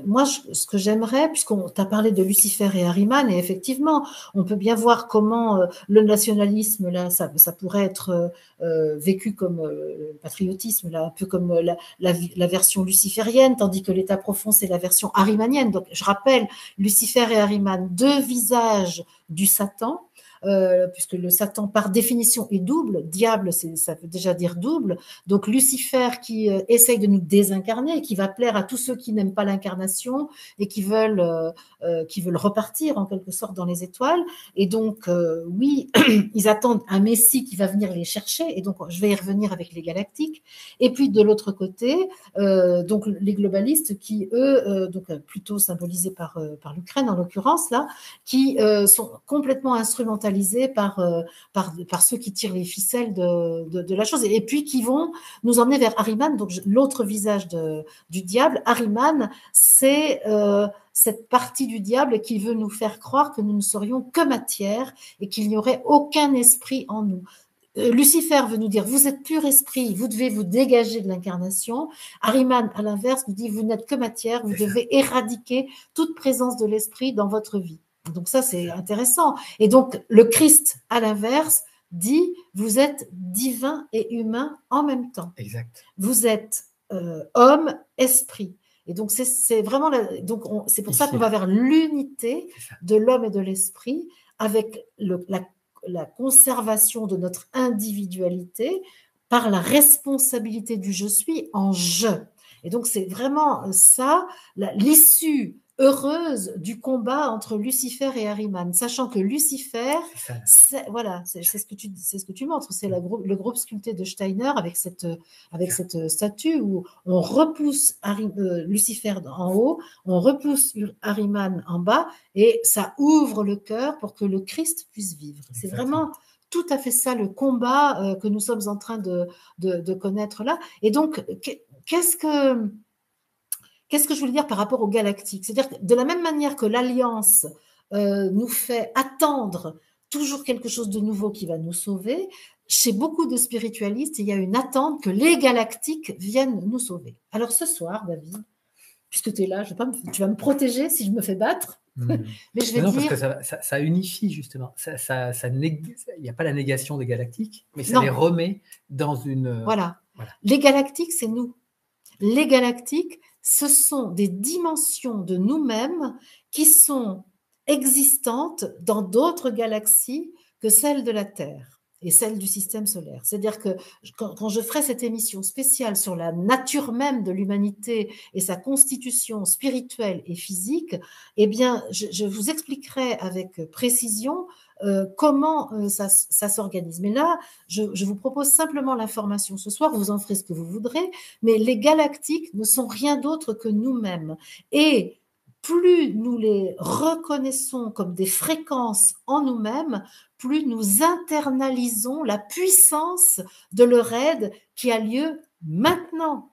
moi, ce que j'aimerais, puisqu'on t'a parlé de Lucifer et Ahriman, et effectivement, on peut bien voir comment le nationalisme, là, ça pourrait être vécu comme le patriotisme, là, un peu comme la version luciférienne, tandis que l'état profond, c'est la version ahrimanienne. Donc, je rappelle, Lucifer et Ahriman, 2 visages du Satan, puisque le Satan, par définition, est double. Diable, ça veut déjà dire double. Donc Lucifer qui essaye de nous désincarner, qui va plaire à tous ceux qui n'aiment pas l'incarnation et qui veulent repartir en quelque sorte dans les étoiles. Et donc, oui, ils attendent un Messie qui va venir les chercher. Et donc, je vais y revenir avec les galactiques. Et puis, de l'autre côté, donc les globalistes qui, eux, donc plutôt symbolisés par l'Ukraine en l'occurrence, là, qui sont complètement instrumentalisés par ceux qui tirent les ficelles de la chose. Et puis, qui vont nous emmener vers Ahriman, donc l'autre visage du diable. Ahriman, c'est cette partie du diable qui veut nous faire croire que nous ne serions que matière et qu'il n'y aurait aucun esprit en nous. Lucifer veut nous dire, vous êtes pur esprit, vous devez vous dégager de l'incarnation. Ahriman, à l'inverse, nous dit, vous n'êtes que matière, vous devez éradiquer toute présence de l'esprit dans votre vie. Donc ça, c'est intéressant. Et donc, le Christ, à l'inverse, dit, vous êtes divin et humain en même temps. Exact. Vous êtes homme, esprit. Et donc, c'est vraiment c'est pour ça qu'on va vers l'unité de l'homme et de l'esprit avec la conservation de notre individualité par la responsabilité du je suis en je. Et donc, c'est vraiment ça, l'issue heureuse du combat entre Lucifer et Ahriman, sachant que Lucifer, c'est ce que tu montres, c'est le groupe sculpté de Steiner avec cette statue où on repousse Lucifer en haut, on repousse Ahriman en bas, et ça ouvre le cœur pour que le Christ puisse vivre. C'est vraiment tout à fait ça le combat que nous sommes en train de connaître là. Et donc, qu'est-ce que je voulais dire par rapport aux galactiques? C'est-à-dire que de la même manière que l'Alliance nous fait attendre toujours quelque chose de nouveau qui va nous sauver, chez beaucoup de spiritualistes, il y a une attente que les galactiques viennent nous sauver. Alors ce soir, David, puisque tu es là, tu vas me protéger si je me fais battre. Mais je vais dire... parce que ça unifie justement. Il n'y a pas la négation des galactiques, mais ça les remet dans une... Voilà. Les galactiques, c'est nous. Les galactiques, ce sont des dimensions de nous-mêmes qui sont existantes dans d'autres galaxies que celles de la Terre et celles du système solaire. C'est-à-dire que quand je ferai cette émission spéciale sur la nature même de l'humanité et sa constitution spirituelle et physique, eh bien, je vous expliquerai avec précision comment ça s'organise. Mais là, je vous propose simplement l'information ce soir, vous en ferez ce que vous voudrez, mais les galactiques ne sont rien d'autre que nous-mêmes. Et plus nous les reconnaissons comme des fréquences en nous-mêmes, plus nous internalisons la puissance de leur aide qui a lieu maintenant,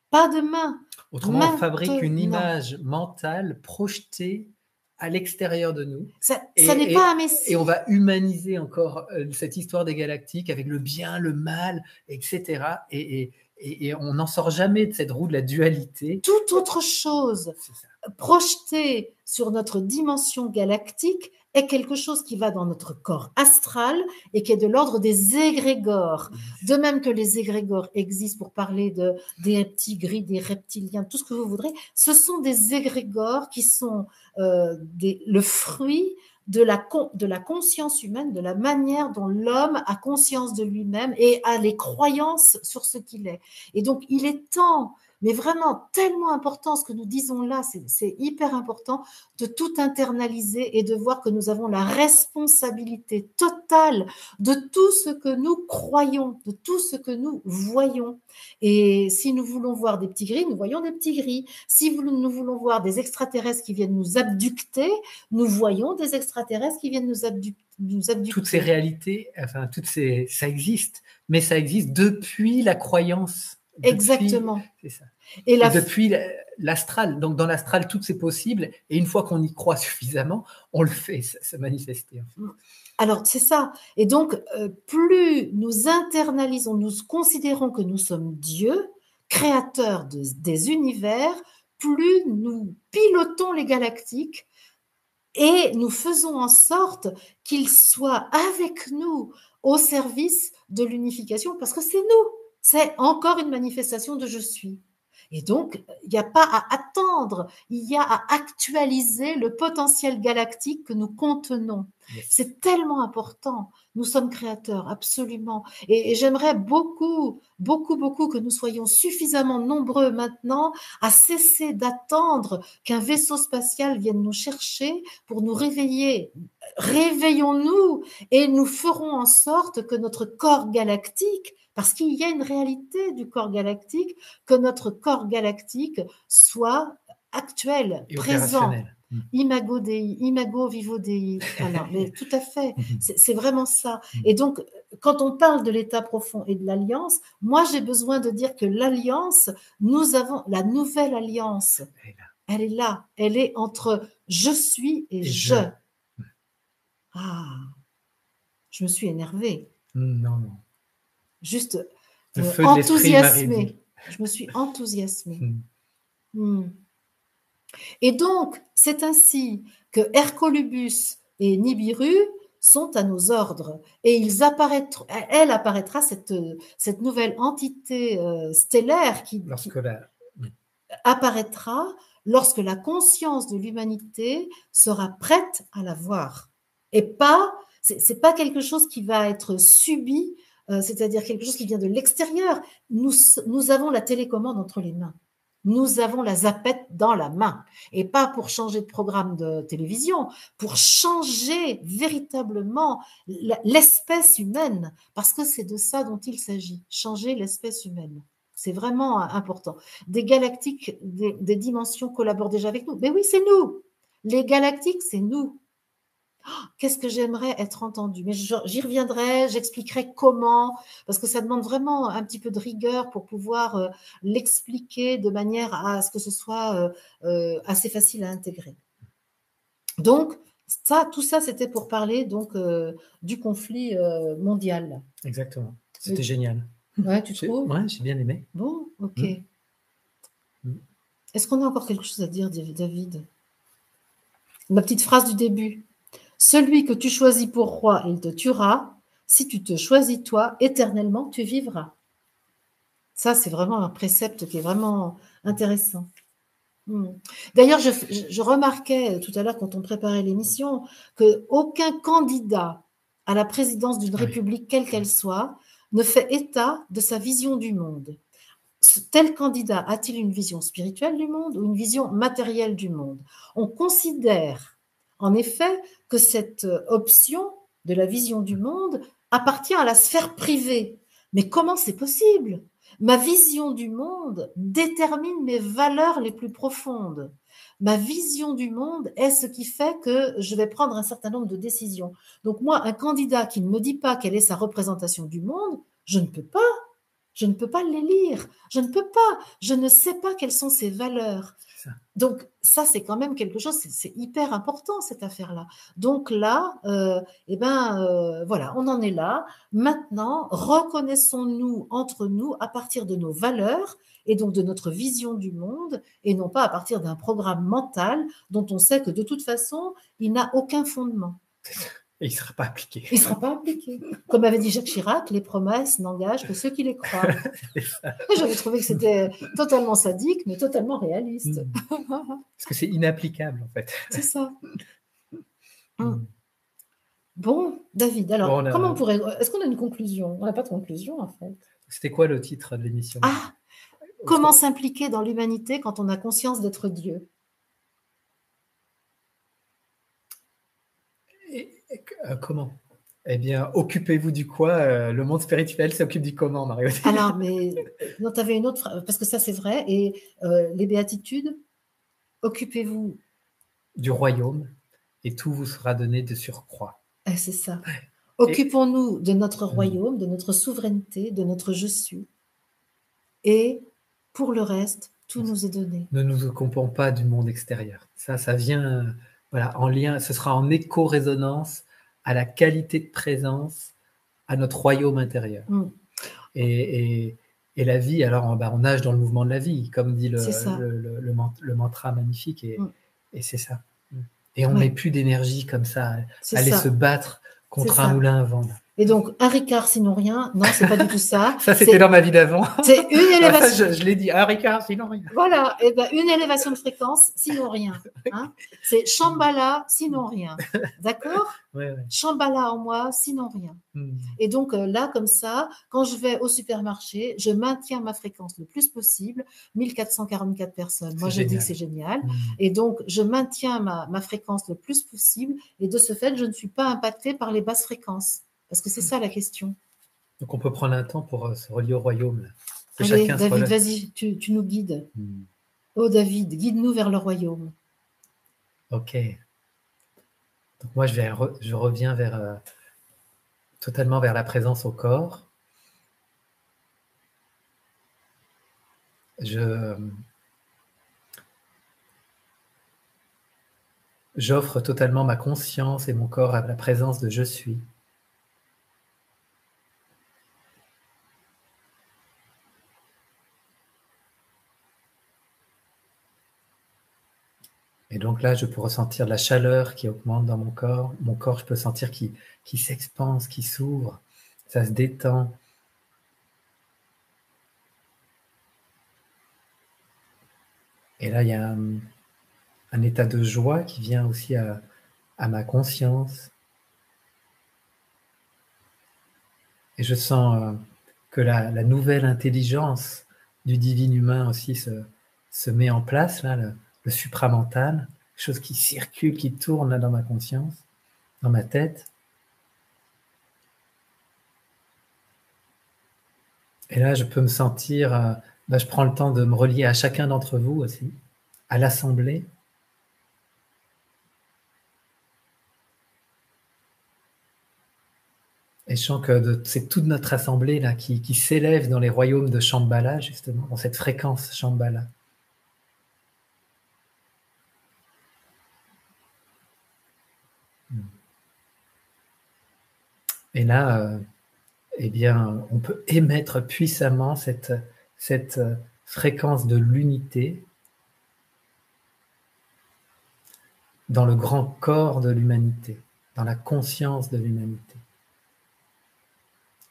pas demain. Autrement, on fabrique une image mentale projetée à l'extérieur de nous. Ça n'est pas un messie. Et on va humaniser encore cette histoire des galactiques avec le bien, le mal, etc. Et on n'en sort jamais de cette roue de la dualité. Toute autre chose projetée sur notre dimension galactique est quelque chose qui va dans notre corps astral et qui est de l'ordre des égrégores. De même que les égrégores existent pour parler des petits gris, des reptiliens, tout ce que vous voudrez, ce sont des égrégores qui sont le fruit de la conscience humaine, de la manière dont l'homme a conscience de lui-même et a les croyances sur ce qu'il est. Et donc, il est temps, mais vraiment tellement important ce que nous disons là, c'est hyper important de tout internaliser et de voir que nous avons la responsabilité totale de tout ce que nous croyons, de tout ce que nous voyons. Et si nous voulons voir des petits gris, nous voyons des petits gris. Si nous voulons voir des extraterrestres qui viennent nous abducter, nous voyons des extraterrestres qui viennent nous abducter. Toutes ces réalités, enfin, ça existe, mais ça existe depuis la croyance. Exactement. C'est ça. Et depuis l'astral. Donc, dans l'astral, tout c'est possible. Et une fois qu'on y croit suffisamment, on le fait, ça manifester. Alors, c'est ça. Et donc, plus nous internalisons, nous considérons que nous sommes Dieu, créateur des univers, plus nous pilotons les galactiques et nous faisons en sorte qu'ils soient avec nous au service de l'unification, parce que c'est nous. C'est encore une manifestation de je suis. Et donc, il n'y a pas à attendre, il y a à actualiser le potentiel galactique que nous contenons. Yes. C'est tellement important. Nous sommes créateurs, absolument. Et j'aimerais beaucoup, beaucoup, beaucoup que nous soyons suffisamment nombreux maintenant à cesser d'attendre qu'un vaisseau spatial vienne nous chercher pour nous réveiller. Réveillons-nous et nous ferons en sorte que notre corps galactique, parce qu'il y a une réalité du corps galactique, que notre corps galactique soit actuel, Et présent. opérationnel. Imago Dei, imago vivo Dei. Voilà, mais tout à fait, c'est vraiment ça. Et donc, quand on parle de l'état profond et de l'alliance, moi j'ai besoin de dire que l'alliance, nous avons la nouvelle alliance. Elle est là, elle est entre je suis et je. Ah, je me suis énervée. Non. Juste Le feu de l'esprit enthousiasmée. Je me suis enthousiasmée. Et donc, c'est ainsi que Hercolubus et Nibiru sont à nos ordres. Et elle apparaîtra, cette nouvelle entité stellaire qui apparaîtra lorsque la conscience de l'humanité sera prête à la voir. Et pas, c'est pas quelque chose qui va être subi, c'est-à-dire quelque chose qui vient de l'extérieur. Nous avons la télécommande entre les mains. Nous avons la zapette dans la main. Et pas pour changer de programme de télévision, pour changer véritablement l'espèce humaine. Parce que c'est de ça dont il s'agit, changer l'espèce humaine. C'est vraiment important. Des galactiques, des dimensions collaborent déjà avec nous. Mais oui, c'est nous. Les galactiques, c'est nous. Oh, qu'est-ce que j'aimerais être entendue. Mais j'y reviendrai, j'expliquerai comment, parce que ça demande vraiment un petit peu de rigueur pour pouvoir l'expliquer de manière à ce que ce soit assez facile à intégrer. Donc, tout ça, c'était pour parler donc du conflit mondial. Exactement. C'était génial. Ouais, tu trouves? Ouais, j'ai bien aimé. Bon, ok. Est-ce qu'on a encore quelque chose à dire, David? Ma petite phrase du début. Celui que tu choisis pour roi, il te tuera. Si tu te choisis toi, éternellement, tu vivras. Ça, c'est vraiment un précepte qui est vraiment intéressant. D'ailleurs, je remarquais tout à l'heure quand on préparait l'émission qu'aucun candidat à la présidence d'une république, quelle qu'elle soit, ne fait état de sa vision du monde. Tel candidat a-t-il une vision spirituelle du monde ou une vision matérielle du monde? On considère en effet que cette option de la vision du monde appartient à la sphère privée. Mais comment c'est possible? Ma vision du monde détermine mes valeurs les plus profondes. Ma vision du monde est ce qui fait que je vais prendre un certain nombre de décisions. Donc moi, un candidat qui ne me dit pas quelle est sa représentation du monde, je ne peux pas. Je ne peux pas les lire. Je ne peux pas. Je ne sais pas quelles sont ses valeurs. Donc, ça, c'est quand même quelque chose, c'est hyper important, cette affaire-là. Donc là, voilà, on en est là. Maintenant, reconnaissons-nous entre nous à partir de nos valeurs et donc de notre vision du monde, et non pas à partir d'un programme mental dont on sait que de toute façon, il n'a aucun fondement. Et il ne sera pas appliqué. Il ne sera pas appliqué. Comme avait dit Jacques Chirac, les promesses n'engagent que ceux qui les croient. J'avais trouvé que c'était totalement sadique, mais totalement réaliste. Parce que c'est inapplicable, en fait. C'est ça. Bon, David, alors, comment on pourrait... Est-ce qu'on a une conclusion? On n'a pas de conclusion, en fait. C'était quoi le titre de l'émission? Ah, comment s'impliquer dans l'humanité quand on a conscience d'être Dieu? Comment? Eh bien, occupez-vous du quoi? Le monde spirituel s'occupe du comment, Mario. Alors, mais non, tu avais une autre phrase, parce que ça, c'est vrai. Et les béatitudes, occupez-vous du royaume, et tout vous sera donné de surcroît. C'est ça. Occupons-nous de notre royaume, de notre souveraineté, de notre je suis. Et pour le reste, tout nous est donné. Ne nous occupons pas du monde extérieur. Ça vient... Voilà, en lien, ce sera en écho-résonance à la qualité de présence, à notre royaume intérieur. Et la vie, alors on nage dans le mouvement de la vie, comme dit le mantra magnifique, et c'est ça. Et on met plus d'énergie comme ça, aller se battre contre un moulin à vent. Et donc, un Ricard, sinon rien. Non, c'est pas du tout ça. Ça, c'était dans ma vie d'avant. C'est une élévation. Je l'ai dit, un Ricard, sinon rien. Voilà, et ben, une élévation de fréquence, sinon rien. Hein, c'est Shambhala, sinon rien. D'accord? Ouais, ouais. Shambhala en moi, sinon rien. Mm. Et donc là, comme ça, quand je vais au supermarché, je maintiens ma fréquence le plus possible, 1444 personnes. Moi, je dis que c'est génial. Mm. Et donc, je maintiens ma fréquence le plus possible. Et de ce fait, je ne suis pas impactée par les basses fréquences. Parce que c'est ça la question. Donc, on peut prendre un temps pour se relier au royaume. Là. Allez, David, vas-y, tu nous guides. Mm. Oh, David, guide-nous vers le royaume. Ok. Donc, moi, je reviens totalement vers la présence au corps. J'offre totalement ma conscience et mon corps à la présence de je suis. Et donc là, je peux ressentir de la chaleur qui augmente dans mon corps. Mon corps, je peux sentir qui s'expanse, qui s'ouvre. Ça se détend. Et là, il y a un état de joie qui vient aussi à ma conscience. Et je sens que la nouvelle intelligence du divin humain aussi se met en place, là, le supramental, quelque chose qui circule, qui tourne là dans ma conscience, dans ma tête. Et là, je peux me sentir, je prends le temps de me relier à chacun d'entre vous aussi, à l'assemblée. Et je sens que c'est toute notre assemblée là qui s'élève dans les royaumes de Shambhala, justement, dans cette fréquence Shambhala. Et là, eh bien, on peut émettre puissamment cette fréquence de l'unité dans le grand corps de l'humanité, dans la conscience de l'humanité,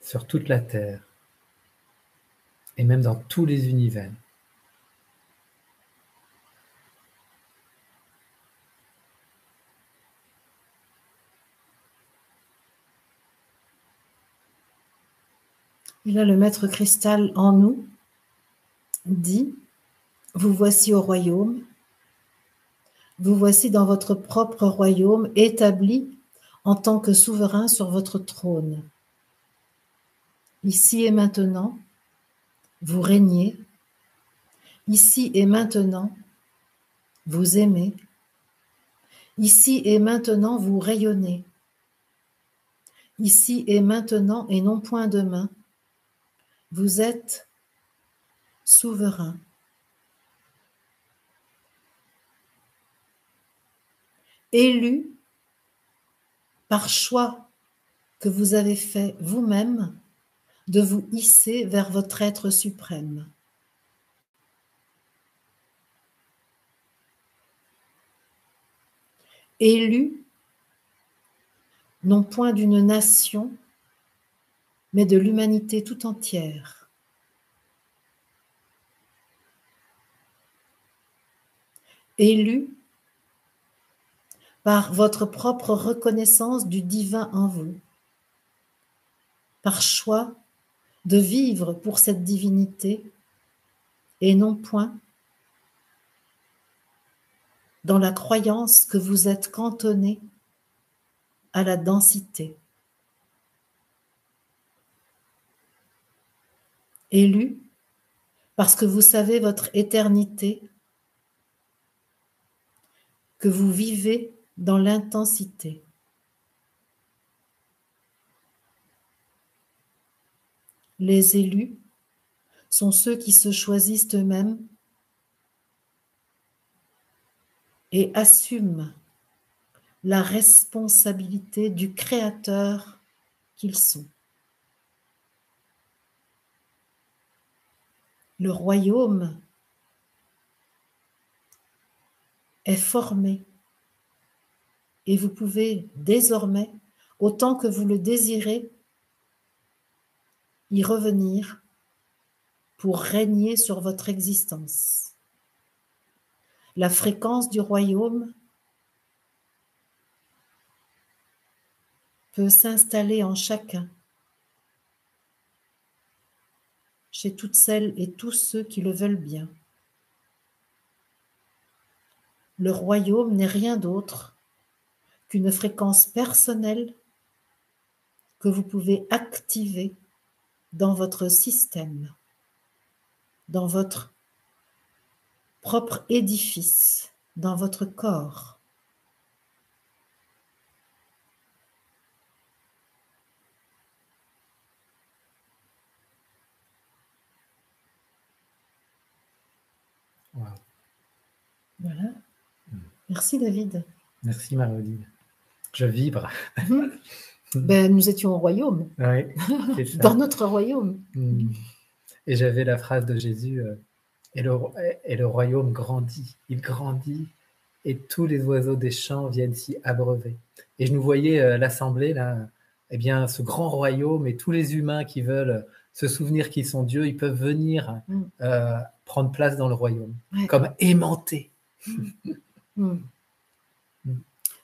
sur toute la Terre, et même dans tous les univers. Et là, le maître cristal en nous dit, vous voici au royaume, vous voici dans votre propre royaume, établi en tant que souverain sur votre trône. Ici et maintenant, vous régnez. Ici et maintenant, vous aimez. Ici et maintenant, vous rayonnez. Ici et maintenant, et non point demain, vous êtes souverain. Élu par choix que vous avez fait vous-même de vous hisser vers votre être suprême. Élu non point d'une nation, mais de l'humanité tout entière. Élu par votre propre reconnaissance du divin en vous, par choix de vivre pour cette divinité et non point dans la croyance que vous êtes cantonné à la densité. Élu parce que vous savez votre éternité, que vous vivez dans l'intensité. Les élus sont ceux qui se choisissent eux-mêmes et assument la responsabilité du créateur qu'ils sont. Le royaume est formé et vous pouvez désormais, autant que vous le désirez, y revenir pour régner sur votre existence. La fréquence du royaume peut s'installer en chacun, chez toutes celles et tous ceux qui le veulent bien. Le royaume n'est rien d'autre qu'une fréquence personnelle que vous pouvez activer dans votre système, dans votre propre édifice, dans votre corps. Wow. Voilà. Merci David. Merci Marie-Odile. Je vibre. Ben, nous étions au royaume. Oui, c'est ça. Dans notre royaume. Et j'avais la phrase de Jésus, et le royaume grandit, il grandit, et tous les oiseaux des champs viennent s'y abreuver. Et je nous voyais l'assemblée, là, eh bien, ce grand royaume, et tous les humains qui veulent se souvenir qu'ils sont Dieu, ils peuvent venir prendre place dans le royaume, comme aimantés.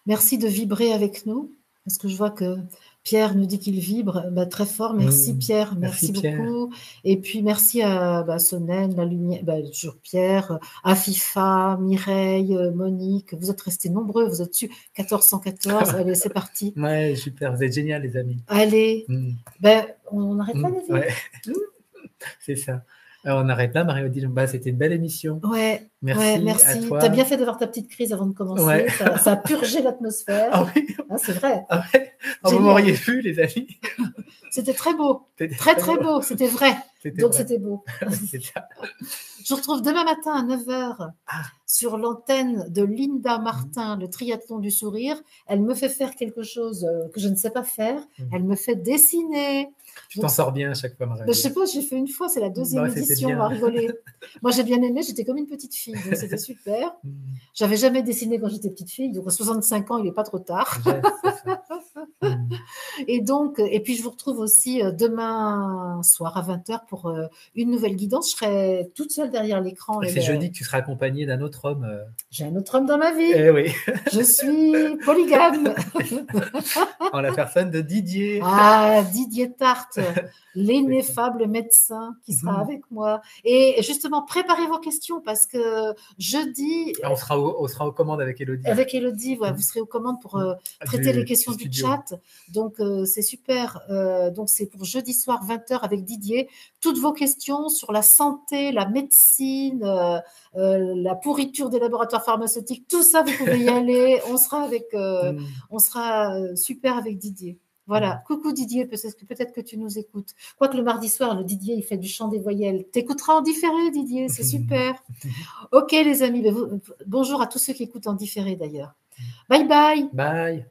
Merci de vibrer avec nous, parce que je vois que Pierre nous dit qu'il vibre très fort. Merci Pierre, merci beaucoup. Et puis merci à Sonnen, la lumière, toujours Pierre, Afifa, Mireille, Monique. Vous êtes restés nombreux, vous êtes dessus. 1414, allez, c'est parti. Ouais, super, vous êtes génial les amis. Allez, on n'arrête pas les amis. Ouais. C'est ça. Alors, on arrête là, Marie-Odile. C'était une belle émission. Ouais, merci. À toi. Tu as bien fait d'avoir ta petite crise avant de commencer. Ouais. Ça a purgé l'atmosphère. Ah oui. C'est vrai. Ah ouais. Vous m'auriez vu, les amis. C'était très beau. Très beau. C'était vrai. Donc, c'était beau. C'est ça. Je vous retrouve demain matin à 9h sur l'antenne de Linda Martin, le triathlon du sourire. Elle me fait faire quelque chose que je ne sais pas faire. Elle me fait dessiner. Tu t'en sors bien à chaque fois, Marie. Je sais pas, j'ai fait une fois, c'est la deuxième édition, on va rigoler. Moi, j'ai bien aimé, j'étais comme une petite fille, donc c'était super. J'avais jamais dessiné quand j'étais petite fille, donc à 65 ans, il n'est pas trop tard. Et donc, et puis je vous retrouve aussi demain soir à 20h pour une nouvelle guidance. Je serai toute seule derrière l'écran. C'est jeudi que tu seras accompagnée d'un autre homme. J'ai un autre homme dans ma vie. Eh oui. Je suis polygame. En la personne de Didier. Didier Tarte, l'ineffable médecin qui sera avec moi. Et justement, préparez vos questions parce que jeudi... On sera aux commandes avec Élodie. Avec Élodie, vous serez aux commandes pour traiter les questions du chat. Donc, c'est super. Donc, c'est pour jeudi soir, 20h avec Didier. Toutes vos questions sur la santé, la médecine, la pourriture des laboratoires pharmaceutiques, tout ça, vous pouvez y aller. On sera super avec Didier. Voilà, coucou Didier, peut-être que tu nous écoutes. Quoique le mardi soir, le Didier, il fait du chant des voyelles. T'écouteras en différé, Didier, c'est super. Ok les amis, bonjour à tous ceux qui écoutent en différé d'ailleurs. Bye bye. Bye.